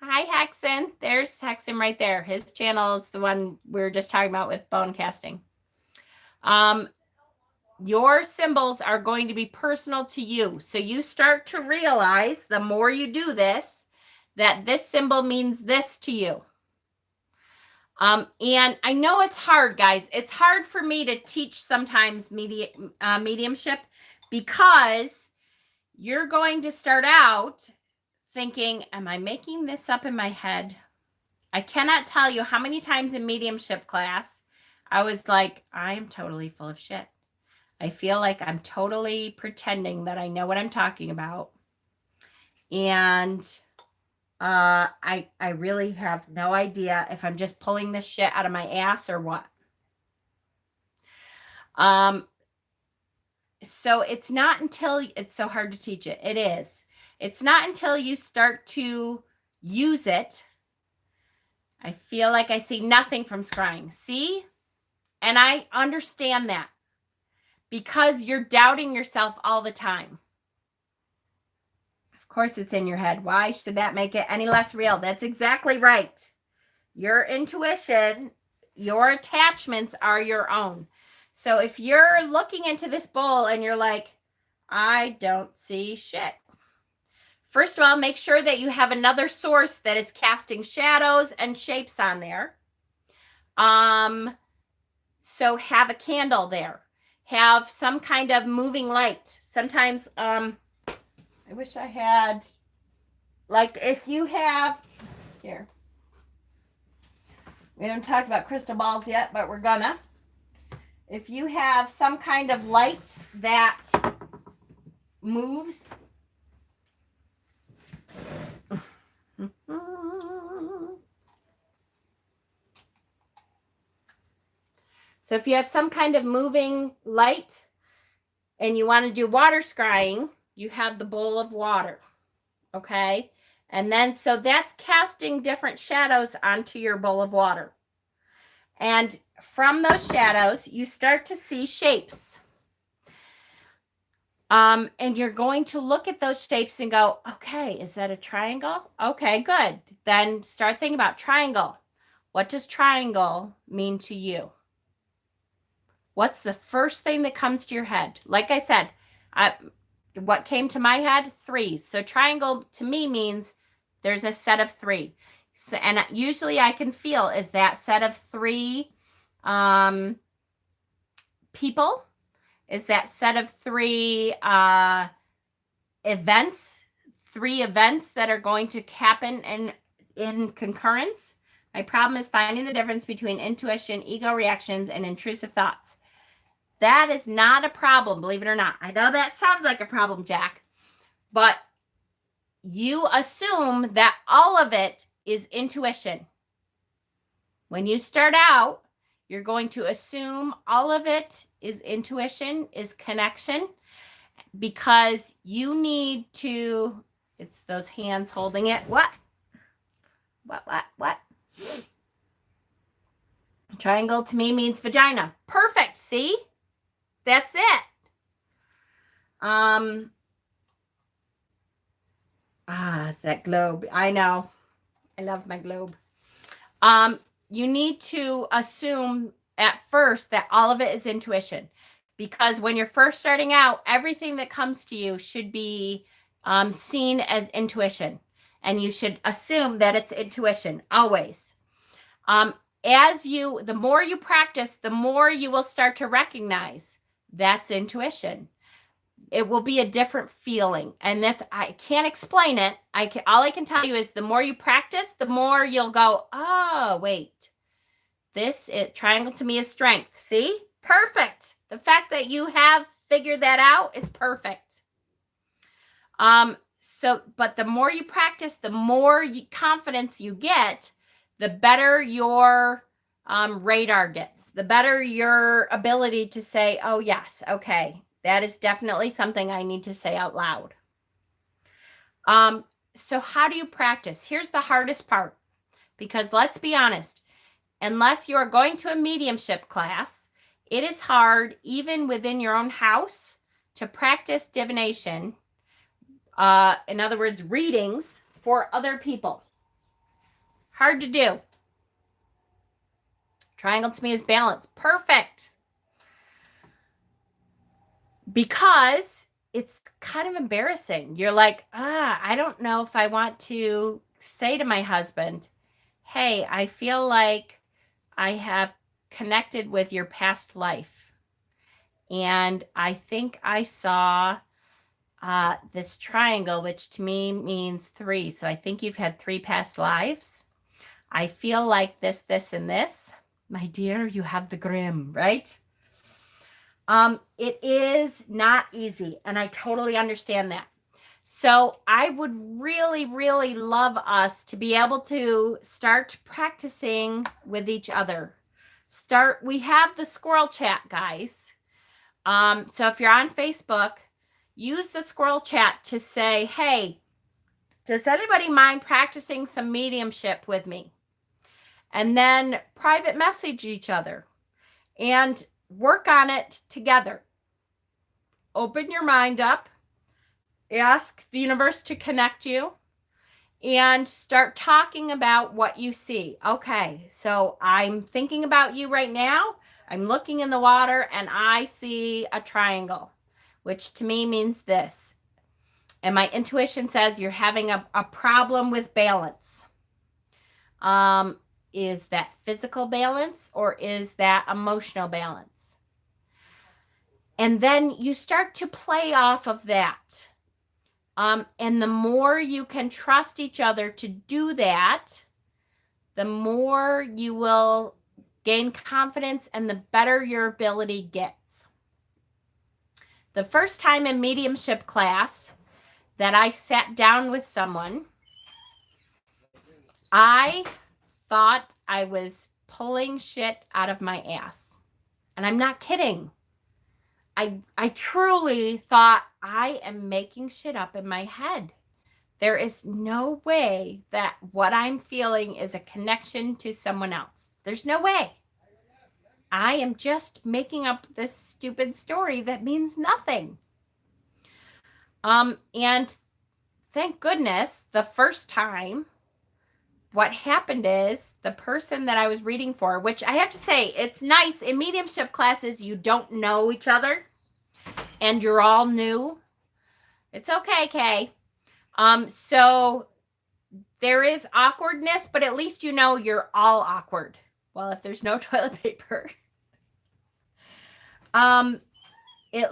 Hi, Hexen. There's Hexen right there. His channel is the one we were just talking about with bone casting. Your symbols are going to be personal to you. So you start to realize the more you do this, that this symbol means this to you. And I know it's hard, guys. It's hard for me to teach sometimes mediumship because you're going to start out thinking, am I making this up in my head? I cannot tell you how many times in mediumship class I was like, I am totally full of shit. I feel like I'm totally pretending that I know what I'm talking about. And I really have no idea if I'm just pulling this shit out of my ass or what. So it's not until it's so hard to teach it. It is. It's not until you start to use it. I feel like I see nothing from scrying. See? And I understand that because you're doubting yourself all the time. Of course, it's in your head. Why should that make it any less real? That's exactly right. Your intuition, your attachments are your own. So if you're looking into this bowl and you're like, I don't see shit. First of all, make sure that you have another source that is casting shadows and shapes on there. So have a candle there. Have some kind of moving light. Sometimes, I wish I had, like if you have, here. We haven't talked about crystal balls yet, but we're gonna. If you have some kind of light that moves, so if you have some kind of moving light and you want to do water scrying, you have the bowl of water, okay? And then, so that's casting different shadows onto your bowl of water. And from those shadows, you start to see shapes. And you're going to look at those shapes and go, okay, is that a triangle? Okay, good. Then start thinking about triangle. What does triangle mean to you? What's the first thing that comes to your head? Like I said, what came to my head? 3. So triangle to me means there's a set of 3. So, and usually I can feel is that set of 3 people, is that set of 3 events, 3 events that are going to happen in concurrence. My problem is finding the difference between intuition, ego reactions, and intrusive thoughts. That is not a problem, believe it or not. I know that sounds like a problem, Jack, but you assume that all of it is intuition. When you start out, you're going to assume all of it is intuition, is connection, because you need to, it's those hands holding it. What? Triangle to me means vagina. Perfect. See? That's it. It's that globe. I know. I love my globe. You need to assume at first that all of it is intuition, because when you're first starting out, everything that comes to you should be seen as intuition, and you should assume that it's intuition always. The more you practice, the more you will start to recognize that's intuition. It will be a different feeling, and I can't explain it. All I can tell you is the more you practice, the more you'll go, oh, wait, triangle to me is strength. See? Perfect. The fact that you have figured that out is perfect. But the more you practice, the more confidence you get, the better your radar gets, the better your ability to say, oh, yes, okay, that is definitely something I need to say out loud. So how do you practice? Here's the hardest part, because let's be honest, unless you are going to a mediumship class, it is hard, even within your own house, to practice divination. In other words, readings for other people. Hard to do. Triangle to me is balance. Perfect. Because it's kind of embarrassing. You're like, I don't know if I want to say to my husband, hey, I feel like I have connected with your past life. And I think I saw this triangle, which to me means 3. So I think you've had 3 past lives. I feel like this, and this. My dear, you have the grim, right? It is not easy, and I totally understand that. So I would really, really love us to be able to start practicing with each other. We have the squirrel chat, guys. So if you're on Facebook, use the squirrel chat to say, hey, does anybody mind practicing some mediumship with me? And then private message each other and work on it together. Open your mind up. Ask the universe to connect you. and start talking about what you see. Okay, so I'm thinking about you right now. I'm looking in the water and I see a triangle, which to me means this. And my intuition says you're having a problem with balance. Is that physical balance or is that emotional balance? And then you start to play off of that. And the more you can trust each other to do that, the more you will gain confidence and the better your ability gets. The first time in mediumship class that I sat down with someone, I thought I was pulling shit out of my ass. And I'm not kidding. I truly thought I am making shit up in my head. There is no way that what I'm feeling is a connection to someone else. There's no way. I am just making up this stupid story that means nothing. And thank goodness the first time what happened is the person that I was reading for, which I have to say, it's nice in mediumship classes, you don't know each other and you're all new. It's okay, Kay. So there is awkwardness, but at least you know you're all awkward. Well, if there's no toilet paper. At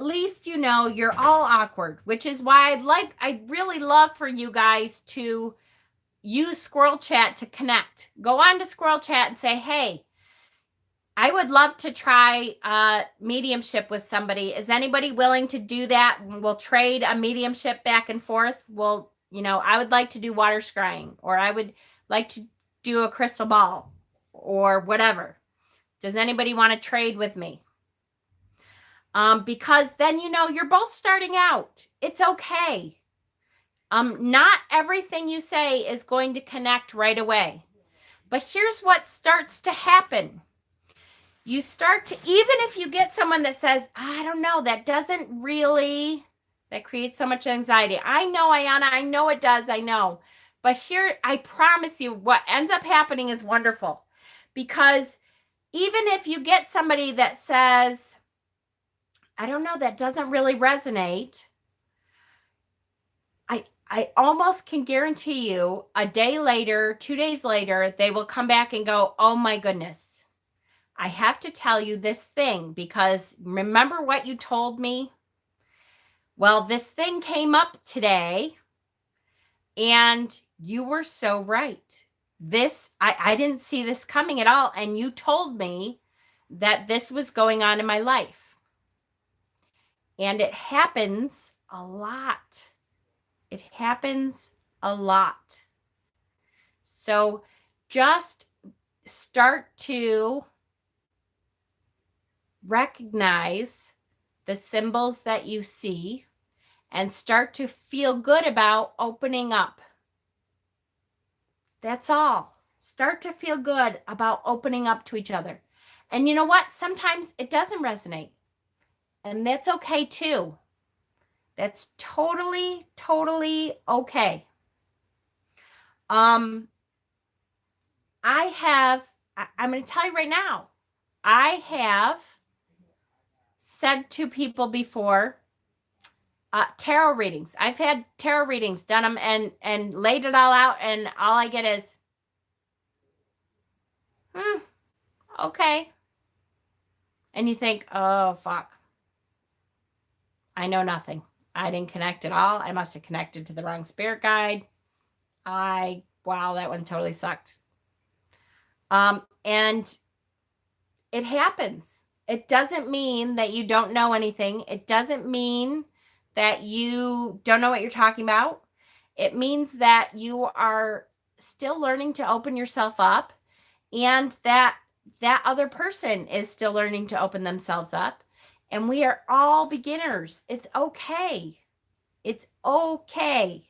least you know you're all awkward, which is why I'd really love for you guys to use Squirrel Chat to connect. Go on to Squirrel Chat and say, hey, I would love to try mediumship with somebody. Is anybody willing to do that? We'll trade a mediumship back and forth. We'll, I would like to do water scrying, or I would like to do a crystal ball or whatever. Does anybody want to trade with me? Because then, you're both starting out. It's okay. Not everything you say is going to connect right away. But here's what starts to happen. You start to, even if you get someone that says, I don't know, that creates so much anxiety. I know, Ayana, I know it does. I know. But here, I promise you, what ends up happening is wonderful. Because even if you get somebody that says, I don't know, that doesn't really resonate, I almost can guarantee you a day later, 2 days later, they will come back and go, oh my goodness, I have to tell you this thing because remember what you told me? Well, this thing came up today and you were so right. I didn't see this coming at all. And you told me that this was going on in my life. And it happens a lot. It happens a lot. So just start to recognize the symbols that you see and start to feel good about opening up. That's all. Start to feel good about opening up to each other. And you know what? Sometimes it doesn't resonate. And that's okay too. That's totally, totally okay. I'm going to tell you right now, I have said to people before, tarot readings. I've had tarot readings, done them and laid it all out, and all I get is, okay. And you think, oh, fuck. I know nothing. I didn't connect at all. I must have connected to the wrong spirit guide. Wow, that one totally sucked. And it happens. It doesn't mean that you don't know anything. It doesn't mean that you don't know what you're talking about. It means that you are still learning to open yourself up, and that other person is still learning to open themselves up. And we are all beginners. It's okay. It's okay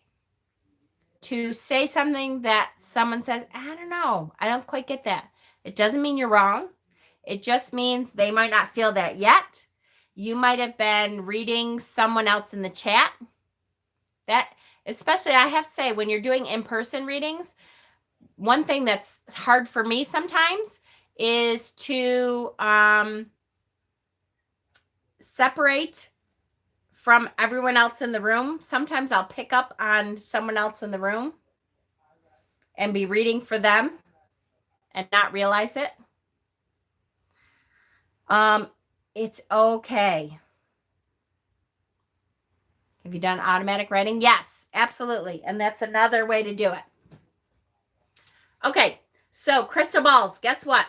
to say something that someone says, I don't know, I don't quite get that. It doesn't mean you're wrong. It just means they might not feel that yet. You might have been reading someone else in the chat. That Especially, I have to say, when you're doing in-person readings, one thing that's hard for me sometimes is to separate from everyone else in the room. Sometimes I'll pick up on someone else in the room and be reading for them and not realize it. It's okay. Have you done automatic writing? Yes, absolutely. And that's another way to do it. Okay, so crystal balls. Guess what?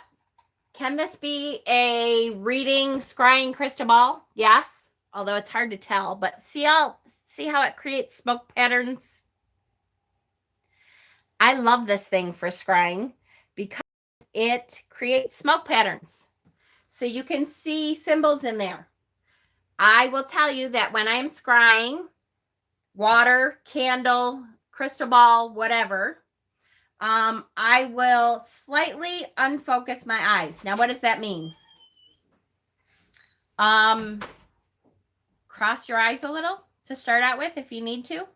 Can this be a reading, scrying crystal ball? Yes, although it's hard to tell. But see how it creates smoke patterns? I love this thing for scrying because it creates smoke patterns. So you can see symbols in there. I will tell you that when I'm scrying, water, candle, crystal ball, whatever, I will slightly unfocus my eyes. Now, what does that mean? Cross your eyes a little to start out with if you need to.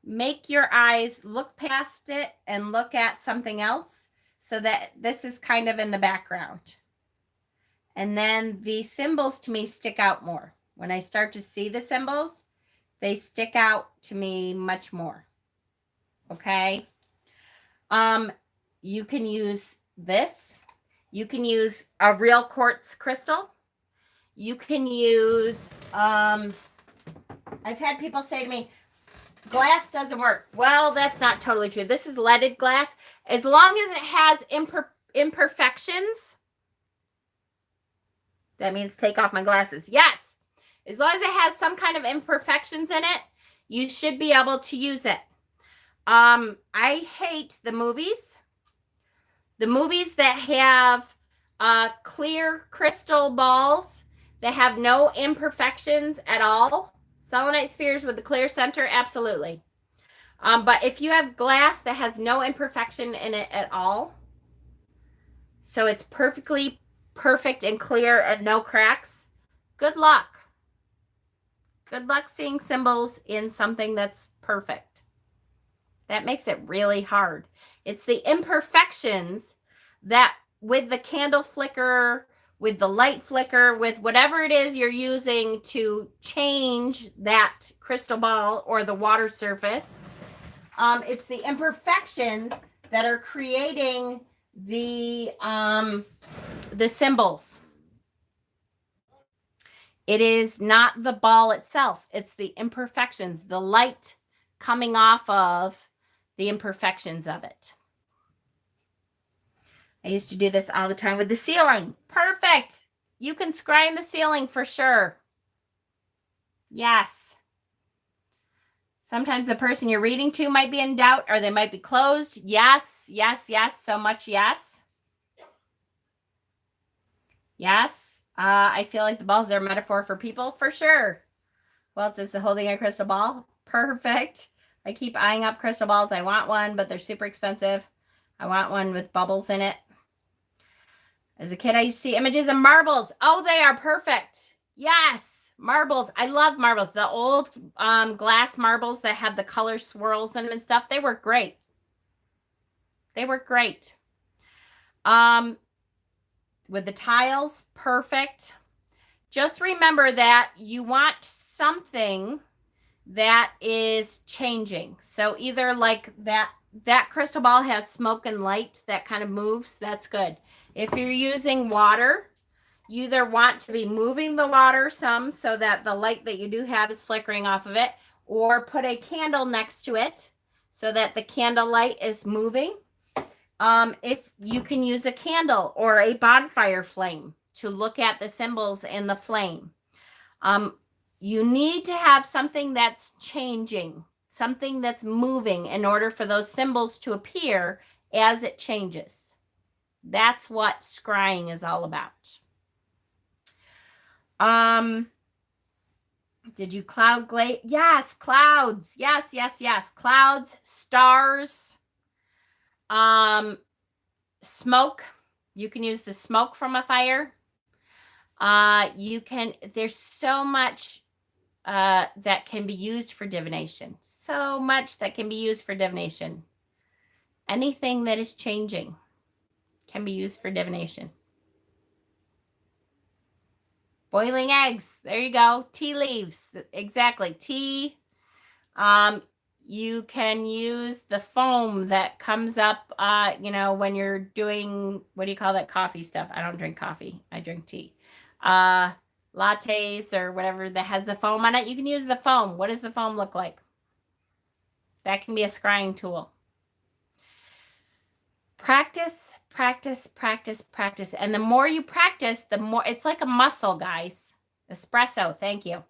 Make your eyes look past it and look at something else so that this is kind of in the background. And then the symbols to me stick out more. When I start to see the symbols, they stick out to me much more. Okay? You can use this. You can use a real quartz crystal. You can use, I've had people say to me, glass doesn't work. Well, that's not totally true. This is leaded glass. As long as it has imperfections, that means take off my glasses. Yes. As long as it has some kind of imperfections in it, you should be able to use it. I hate the movies. The movies that have clear crystal balls that have no imperfections at all. Selenite spheres with the clear center, absolutely. But if you have glass that has no imperfection in it at all, so it's perfectly perfect and clear and no cracks, good luck. Good luck seeing symbols in something that's perfect. That makes it really hard. It's the imperfections that with the candle flicker, with the light flicker, with whatever it is you're using to change that crystal ball or the water surface, it's the imperfections that are creating the symbols. It is not the ball itself. It's the imperfections, the light coming off of the imperfections of it. I used to do this all the time with the ceiling. Perfect. You can scry in the ceiling for sure. Yes. Sometimes the person you're reading to might be in doubt or they might be closed. Yes, yes, yes. So much yes. Yes. I feel like the balls are a metaphor for people for sure. Well, it's holding a crystal ball. Perfect. I keep eyeing up crystal balls. I want one, but they're super expensive. I want one with bubbles in it. As a kid, I used to see images of marbles. Oh, they are perfect. Yes, marbles. I love marbles. The old glass marbles that have the color swirls in them and stuff. They work great. They work great. With the tiles, perfect. Just remember that you want something that is changing. So either like that crystal ball has smoke and light that kind of moves, that's good. If you're using water, you either want to be moving the water some so that the light that you do have is flickering off of it, or put a candle next to it so that the candle light is moving. If you can use a candle or a bonfire flame to look at the symbols in the flame. You need to have something that's changing, something that's moving in order for those symbols to appear as it changes. That's what scrying is all about. Did you cloud glaze? Yes, clouds. Yes, yes, yes. Clouds, stars, smoke. You can use the smoke from a fire. There's so much that can be used for divination. So much that can be used for divination. Anything that is changing can be used for divination. Boiling eggs. There you go. Tea leaves. Exactly. Tea. You can use the foam that comes up, when you're doing, what do you call that coffee stuff? I don't drink coffee. I drink tea. Lattes or whatever that has the foam on it. You can use the foam. What does the foam look like? That can be a scrying tool. Practice, practice, practice, practice. And the more you practice, the more, it's like a muscle, guys. Espresso, thank you.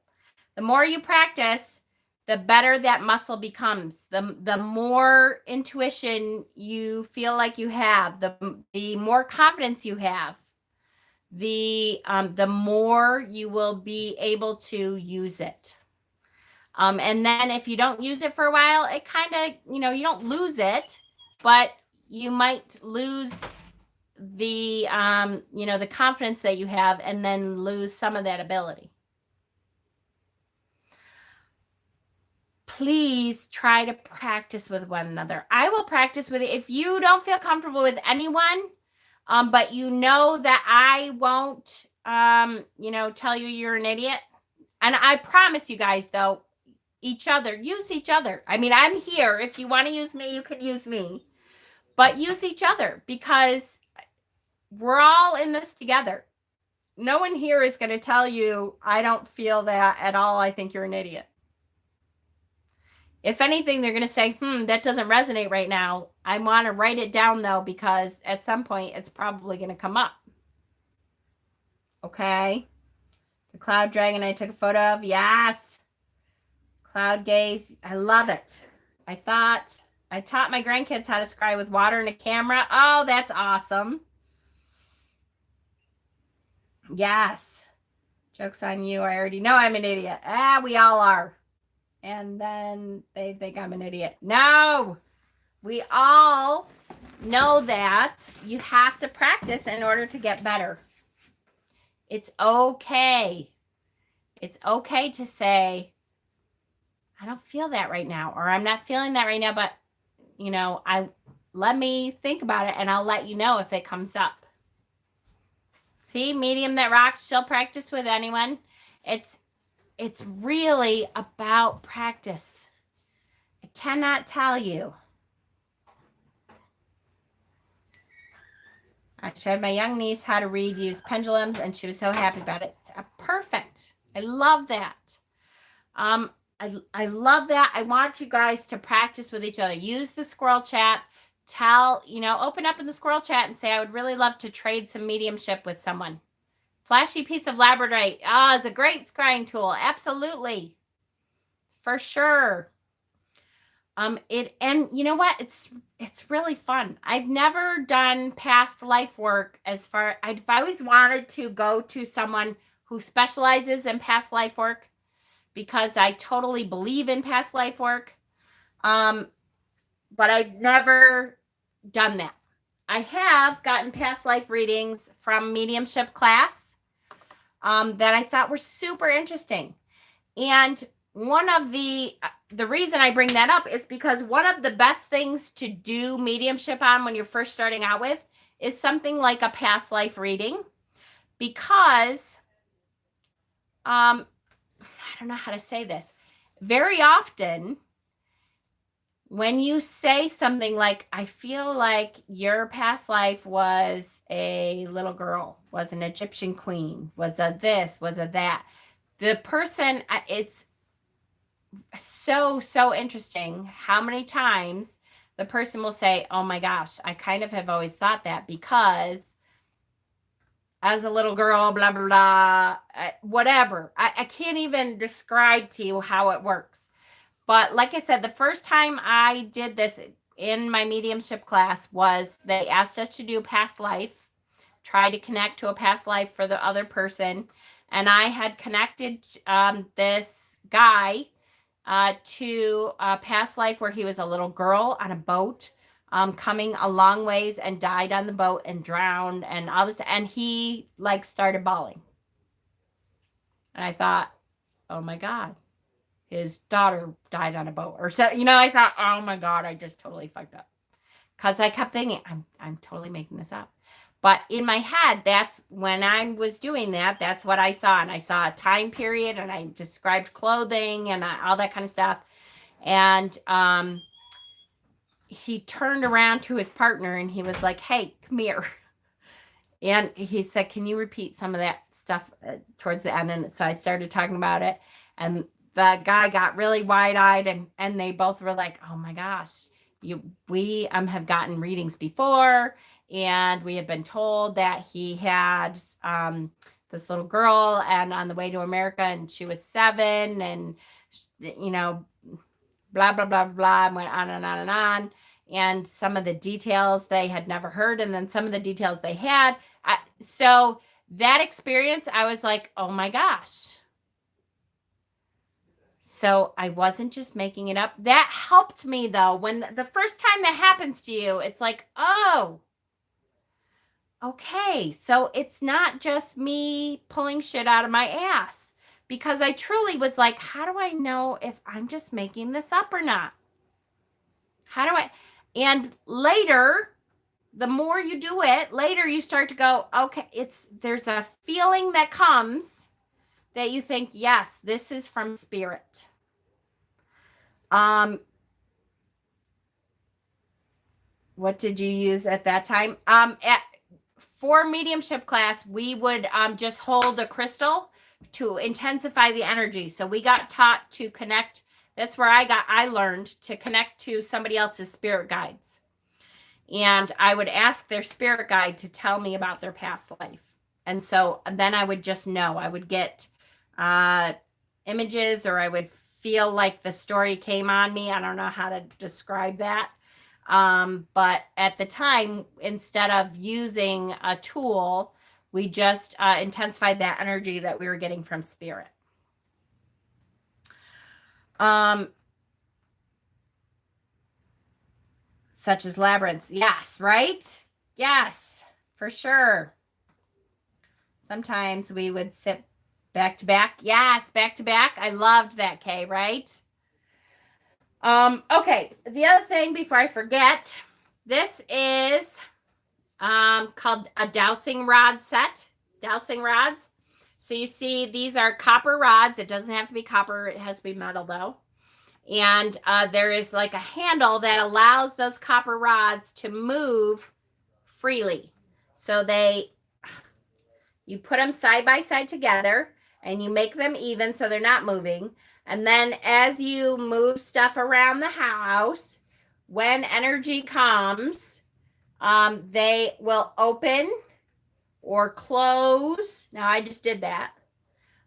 The more you practice, the better that muscle becomes. The more intuition you feel like you have, the more confidence you have, the more you will be able to use it. And then if you don't use it for a while, it kind of, you don't lose it, but you might lose the, the confidence that you have and then lose some of that ability. Please try to practice with one another. I will practice with it. If you don't feel comfortable with anyone, but you know that I won't, tell you you're an idiot. And I promise you guys, though, use each other. I mean, I'm here. If you want to use me, you can use me. But use each other because we're all in this together. No one here is going to tell you, I don't feel that at all. I think you're an idiot. If anything, they're going to say, that doesn't resonate right now. I want to write it down, though, because at some point it's probably going to come up. Okay. The cloud dragon I took a photo of. Yes. Cloud gaze. I love it. I taught my grandkids how to scry with water and a camera. Oh, that's awesome. Yes. Joke's on you. I already know I'm an idiot. We all are. And then they think I'm an idiot. No, we all know that you have to practice in order to get better. It's okay. It's okay to say, I don't feel that right now, or I'm not feeling that right now, but let me think about it and I'll let you know if it comes up. See, medium that rocks, she'll practice with anyone. It's really about practice. I cannot tell you. I showed my young niece how to use pendulums, and she was so happy about it. Perfect. I love that. I love that. I want you guys to practice with each other. Use the squirrel chat. Open up in the squirrel chat and say, I would really love to trade some mediumship with someone. Flashy piece of labradorite. It's a great scrying tool. Absolutely. For sure. And you know what? It's really fun. I've never done past life work I've always wanted to go to someone who specializes in past life work because I totally believe in past life work. But I've never done that. I have gotten past life readings from mediumship class that I thought were super interesting. And one of the reason I bring that up is because one of the best things to do mediumship on when you're first starting out with is something like a past life reading, because I don't know how to say this. Very often when you say something like, I feel like your past life was a little girl, was an Egyptian queen, was a this, was a that, the person, it's so interesting how many times the person will say, oh my gosh, I kind of have always thought that because as a little girl, blah, blah, blah, whatever. I can't even describe to you how it works. But like I said, the first time I did this in my mediumship class was they asked us to do past life, try to connect to a past life for the other person. And I had connected this guy to a past life where he was a little girl on a boat coming a long ways and died on the boat and drowned and all this. And he started bawling. And I thought, oh my God. his daughter died on a boat or so. I thought, oh my God, I just totally fucked up. Because I kept thinking, I'm totally making this up. But in my head, that's when I was doing that, that's what I saw. And I saw a time period and I described clothing and all that kind of stuff. And he turned around to his partner and he was like, hey, come here. And he said, can you repeat some of that stuff towards the end? And so I started talking about it. And the guy got really wide-eyed and they both were like, oh my gosh, we have gotten readings before, and we had been told that he had this little girl and on the way to America, and she was 7, and blah blah blah blah, and went on and on and on. And some of the details they had never heard, and then some of the details they had. So that experience, I was like, oh my gosh. So I wasn't just making it up. That helped me, though. When the first time that happens to you, it's like, oh, okay. So it's not just me pulling shit out of my ass, because I truly was like, how do I know if I'm just making this up or not? How do I? And later, the more you do it, later you start to go, okay, there's a feeling that comes that you think, yes, this is from spirit. What did you use at that time? For mediumship class, we would just hold a crystal to intensify the energy. So we got taught to connect. That's where I learned to connect to somebody else's spirit guides. And I would ask their spirit guide to tell me about their past life. And so then I would just know. I would get images, or I would feel like the story came on me. I don't know how to describe that. But at the time, instead of using a tool, we just intensified that energy that we were getting from spirit. Such as labyrinths. Yes, right? Yes, for sure. Sometimes we would sit back to back. Yes, back to back. I loved that, Kay, right? Okay, the other thing before I forget, this is called a dowsing rod set. Dowsing rods. So you see, these are copper rods. It doesn't have to be copper. It has to be metal, though. And there is like a handle that allows those copper rods to move freely. So you put them side by side together and you make them even so they're not moving. And then as you move stuff around the house, when energy comes, they will open or close. Now I just did that.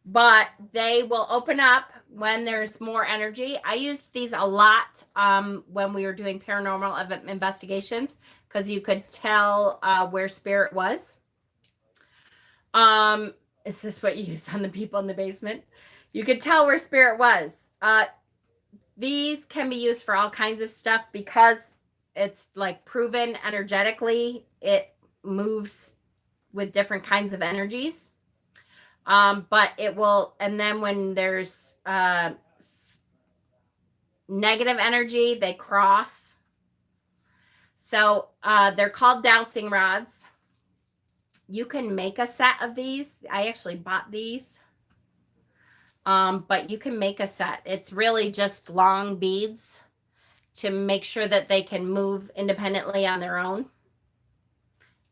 But they will open up when there's more energy. I used these a lot when we were doing paranormal investigations, because you could tell where spirit was. Is this what you used on the people in the basement? You could tell where spirit was. These can be used for all kinds of stuff because it's like proven energetically. It moves with different kinds of energies. But it will, and then when there's negative energy, they cross. So they're called dowsing rods. You can make a set of these. I actually bought these. But you can make a set. It's really just long beads to make sure that they can move independently on their own.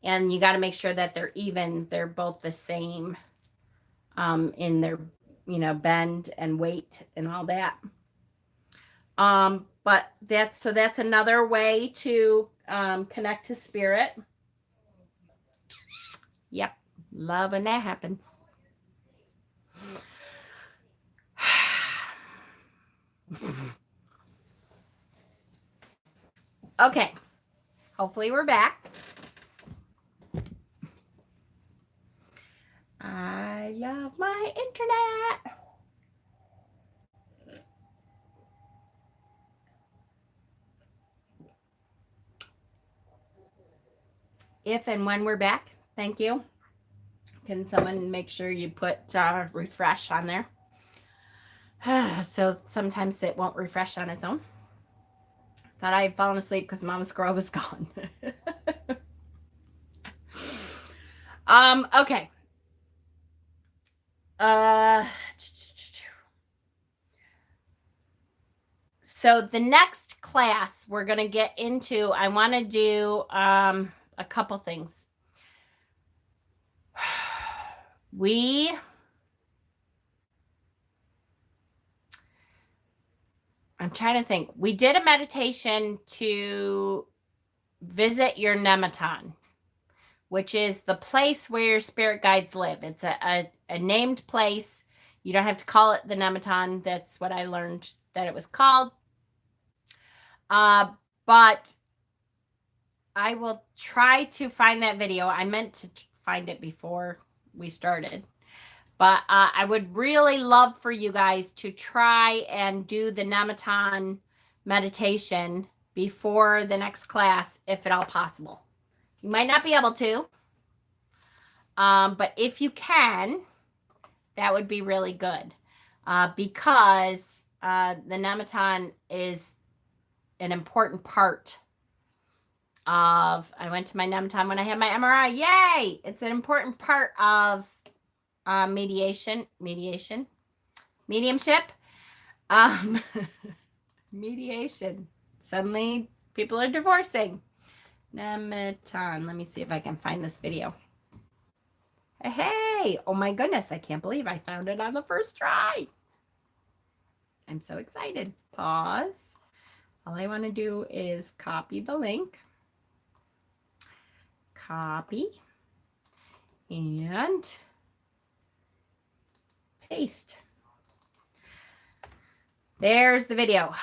And you got to make sure that they're even. They're both the same in their, bend and weight and all that. But that's another way to connect to spirit. Yep. Love when that happens. Okay. Hopefully we're back. I love my internet. If and when we're back, thank you. Can someone make sure you put refresh on there? So sometimes it won't refresh on its own. Thought I had fallen asleep because Mama Squirrel was gone. Okay. So the next class we're going to get into, I want to do a couple things. I'm trying to think. We did a meditation to visit your nematon, which is the place where your spirit guides live. It's a named place. You don't have to call it the nematon. That's what I learned that it was called. But I will try to find that video. I meant to find it before we started. But I would really love for you guys to try and do the nematon meditation before the next class, if at all possible. You might not be able to. But if you can, that would be really good. Because the nematon is an important part of, I went to my nematon when I had my MRI. Yay! It's an important part of mediumship. Mediation. Suddenly people are divorcing. Nematon. Let me see if I can find this video. Hey, oh my goodness, I can't believe I found it on the first try. I'm so excited. Pause. All I want to do is copy the link. Copy. And paste. There's the video.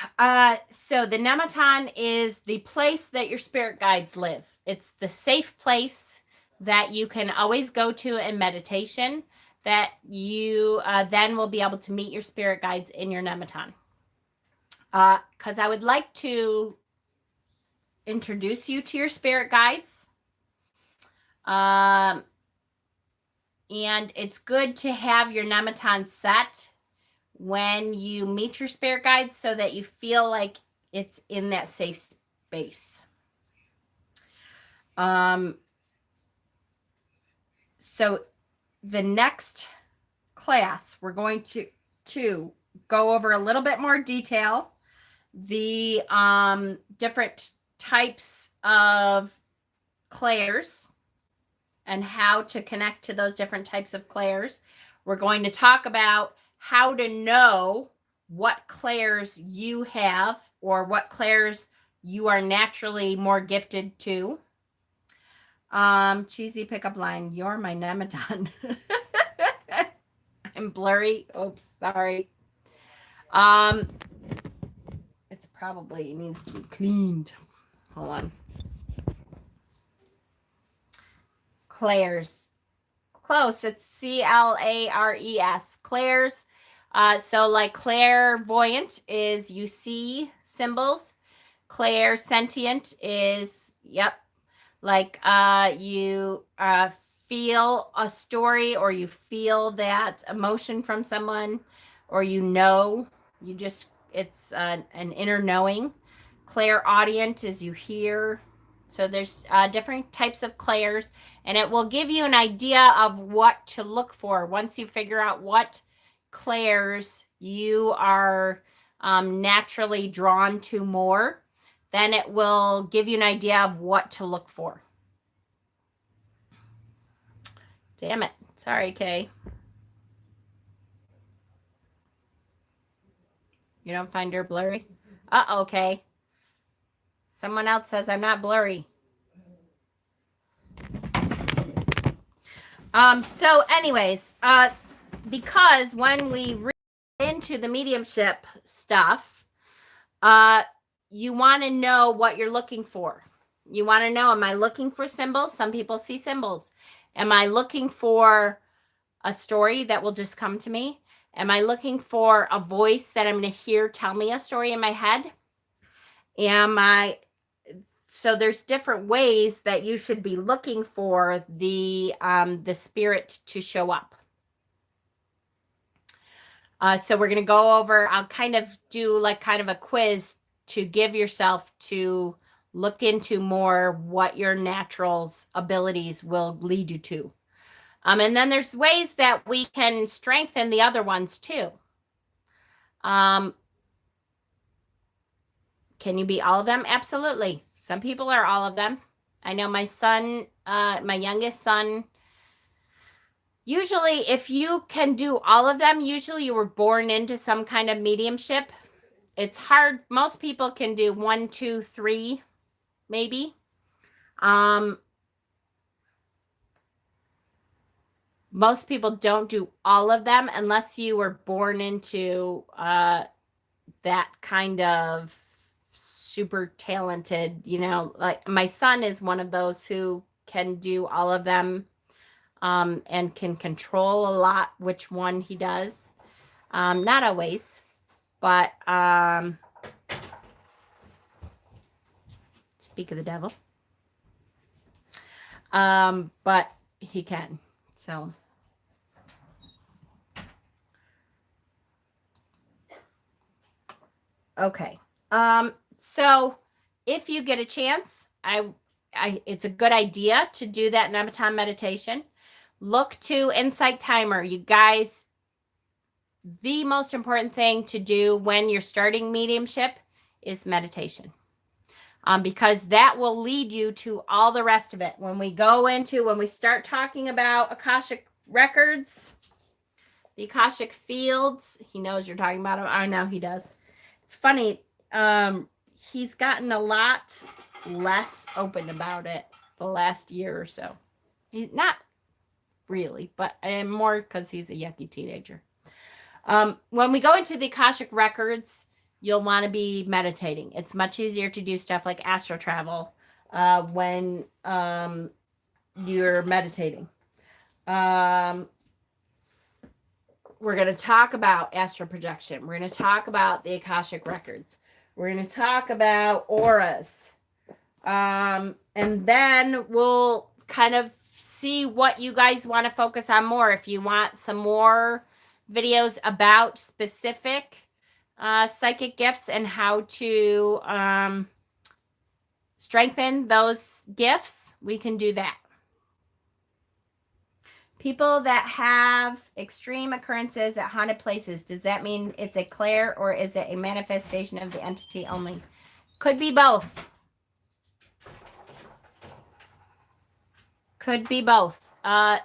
So the nematon is the place that your spirit guides live. It's the safe place that you can always go to in meditation, that you then will be able to meet your spirit guides in your nematon. Because I would like to introduce you to your spirit guides. And it's good to have your nematon set when you meet your spirit guides so that you feel like it's in that safe space. So the next class, we're going to go over a little bit more detail, the different types of clairs and how to connect to those different types of clairs. We're going to talk about how to know what clairs you have or what clairs you are naturally more gifted to. Cheesy pickup line, you're my nematon. I'm blurry. Oops, sorry. It's probably needs to be cleaned. Hold on. Clairs. Close. It's C-L-A-R-E-S. Clairs. So like clairvoyant is you see symbols. Clairsentient is, yep, like you feel a story, or you feel that emotion from someone, or you just, it's an inner knowing. Clairaudient is you hear. So there's different types of clairs, and it will give you an idea of what to look for. Once you figure out what clairs you are naturally drawn to more, then it will give you an idea of what to look for. Damn it. Sorry, Kay. You don't find her blurry? Uh-oh, Kay. Someone else says I'm not blurry. So anyways, because when we read into the mediumship stuff, you want to know what you're looking for. You want to know, am I looking for symbols? Some people see symbols. Am I looking for a story that will just come to me? Am I looking for a voice that I'm going to hear tell me a story in my head? So there's different ways that you should be looking for the spirit to show up. So we're going to go over, I'll kind of do like kind of a quiz to give yourself to look into more what your natural abilities will lead you to. And then there's ways that we can strengthen the other ones too. Can you be all of them? Absolutely. Some people are all of them. I know my son, my youngest son, usually if you can do all of them, usually you were born into some kind of mediumship. It's hard. Most people can do 1, 2, 3, maybe. Most people don't do all of them unless you were born into that kind of super talented, like my son is one of those who can do all of them and can control a lot which one he does. Not always, but speak of the devil. But he can. So okay. So if you get a chance, it's a good idea to do that Namaton meditation. Look to Insight Timer. You guys, the most important thing to do when you're starting mediumship is meditation. Because that will lead you to all the rest of it. When we start talking about Akashic records, the Akashic fields, he knows you're talking about him. I know he does. It's funny. He's gotten a lot less open about it the last year or so. He's not really, but more because he's a yucky teenager. When we go into the Akashic records, you'll want to be meditating. It's much easier to do stuff like astral travel when you're meditating. We're going to talk about astral projection. We're going to talk about the Akashic records. We're going to talk about auras. And then we'll kind of see what you guys want to focus on more. If you want some more videos about specific psychic gifts and how to strengthen those gifts, we can do that. People that have extreme occurrences at haunted places, does that mean it's a clair or is it a manifestation of the entity only? Could be both. Could be both.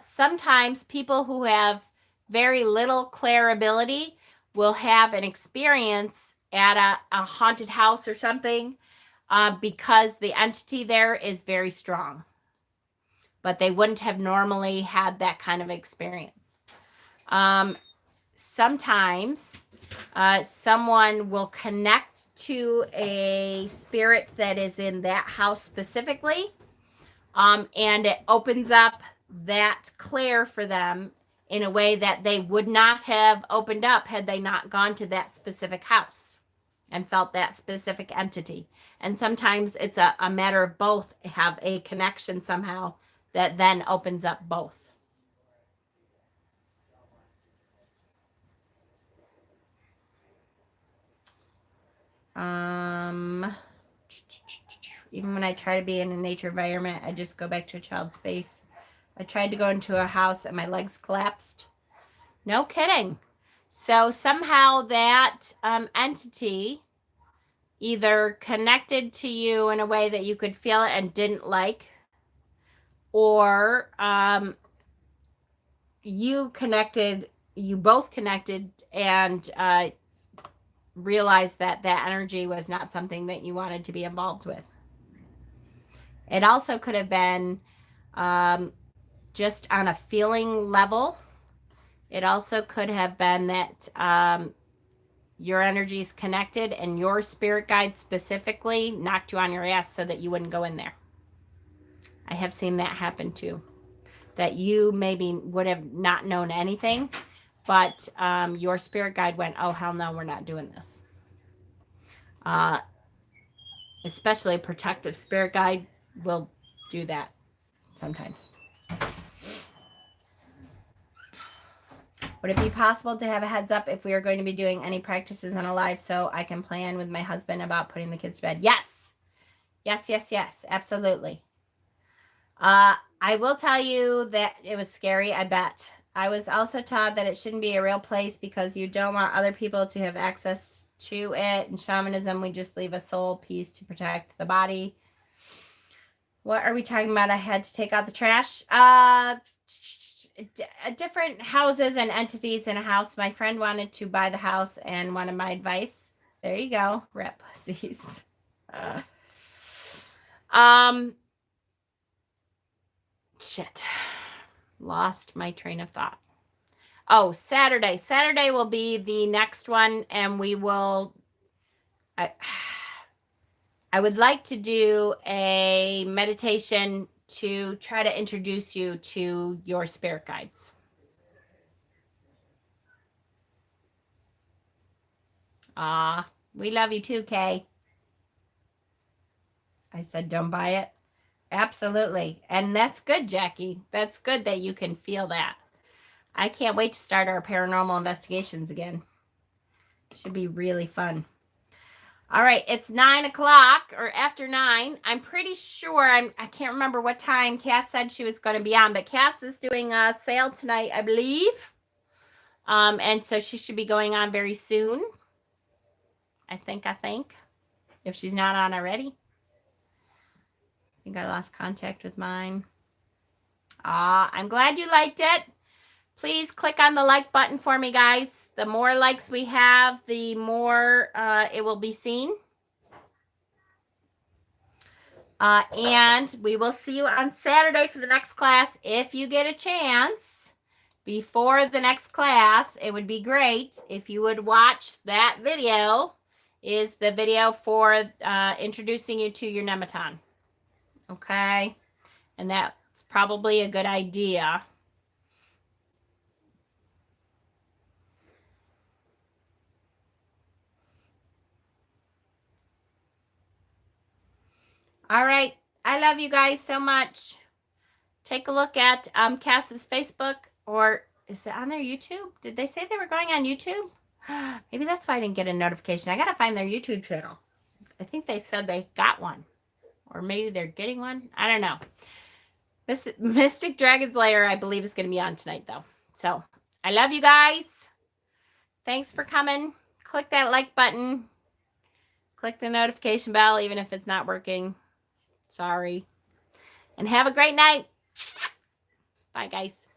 Sometimes people who have very little clair ability will have an experience at a haunted house or something because the entity there is very strong. But they wouldn't have normally had that kind of experience. Sometimes someone will connect to a spirit that is in that house specifically, and it opens up that clair for them in a way that they would not have opened up had they not gone to that specific house and felt that specific entity. And sometimes it's a matter of both have a connection somehow that then opens up both. Even when I try to be in a nature environment, I just go back to a child's space. I tried to go into a house and my legs collapsed. No kidding. So somehow that entity either connected to you in a way that you could feel it and didn't like, or you both connected and realized that energy was not something that you wanted to be involved with. It also could have been just on a feeling level. It also could have been that your energy is connected and your spirit guide specifically knocked you on your ass so that you wouldn't go in there. I have seen that happen too. That you maybe would have not known anything, but your spirit guide went, oh, hell no, we're not doing this. Especially a protective spirit guide will do that sometimes. Would it be possible to have a heads up if we are going to be doing any practices on a live so I can plan with my husband about putting the kids to bed? Yes. Yes. Absolutely. I will tell you that it was scary, I bet. I was also taught that it shouldn't be a real place because you don't want other people to have access to it. In shamanism, we just leave a soul piece to protect the body. What are we talking about? I had to take out the trash. Different houses and entities in a house. My friend wanted to buy the house and wanted my advice. There you go. Rip. Pussies. Shit. Lost my train of thought. Oh, Saturday. Saturday will be the next one, and we will. I would like to do a meditation to try to introduce you to your spirit guides. We love you too, Kay. I said, don't buy it. Absolutely. And that's good, Jackie. That's good that you can feel that. I can't wait to start our paranormal investigations again. Should be really fun. All right, it's 9 o'clock or after 9. I'm pretty sure, I can't remember what time Cass said she was going to be on, but Cass is doing a sale tonight, I believe. And so she should be going on very soon. I think, if she's not on already. I think I lost contact with mine. I'm glad you liked it. Please click on the like button for me, guys. The more likes we have, the more it will be seen. And we will see you on Saturday for the next class. If you get a chance before the next class, it would be great if you would watch that video. Is the video for introducing you to your nematon. Okay? And that's probably a good idea. All right. I love you guys so much. Take a look at Cass's Facebook, or is it on their YouTube? Did they say they were going on YouTube? Maybe that's why I didn't get a notification. I got to find their YouTube channel. I think they said they got one, or maybe they're getting one. I don't know. Mystic Dragon's Lair, I believe, is going to be on tonight, though. So I love you guys. Thanks for coming. Click that like button. Click the notification bell, even if it's not working. Sorry. And have a great night. Bye, guys.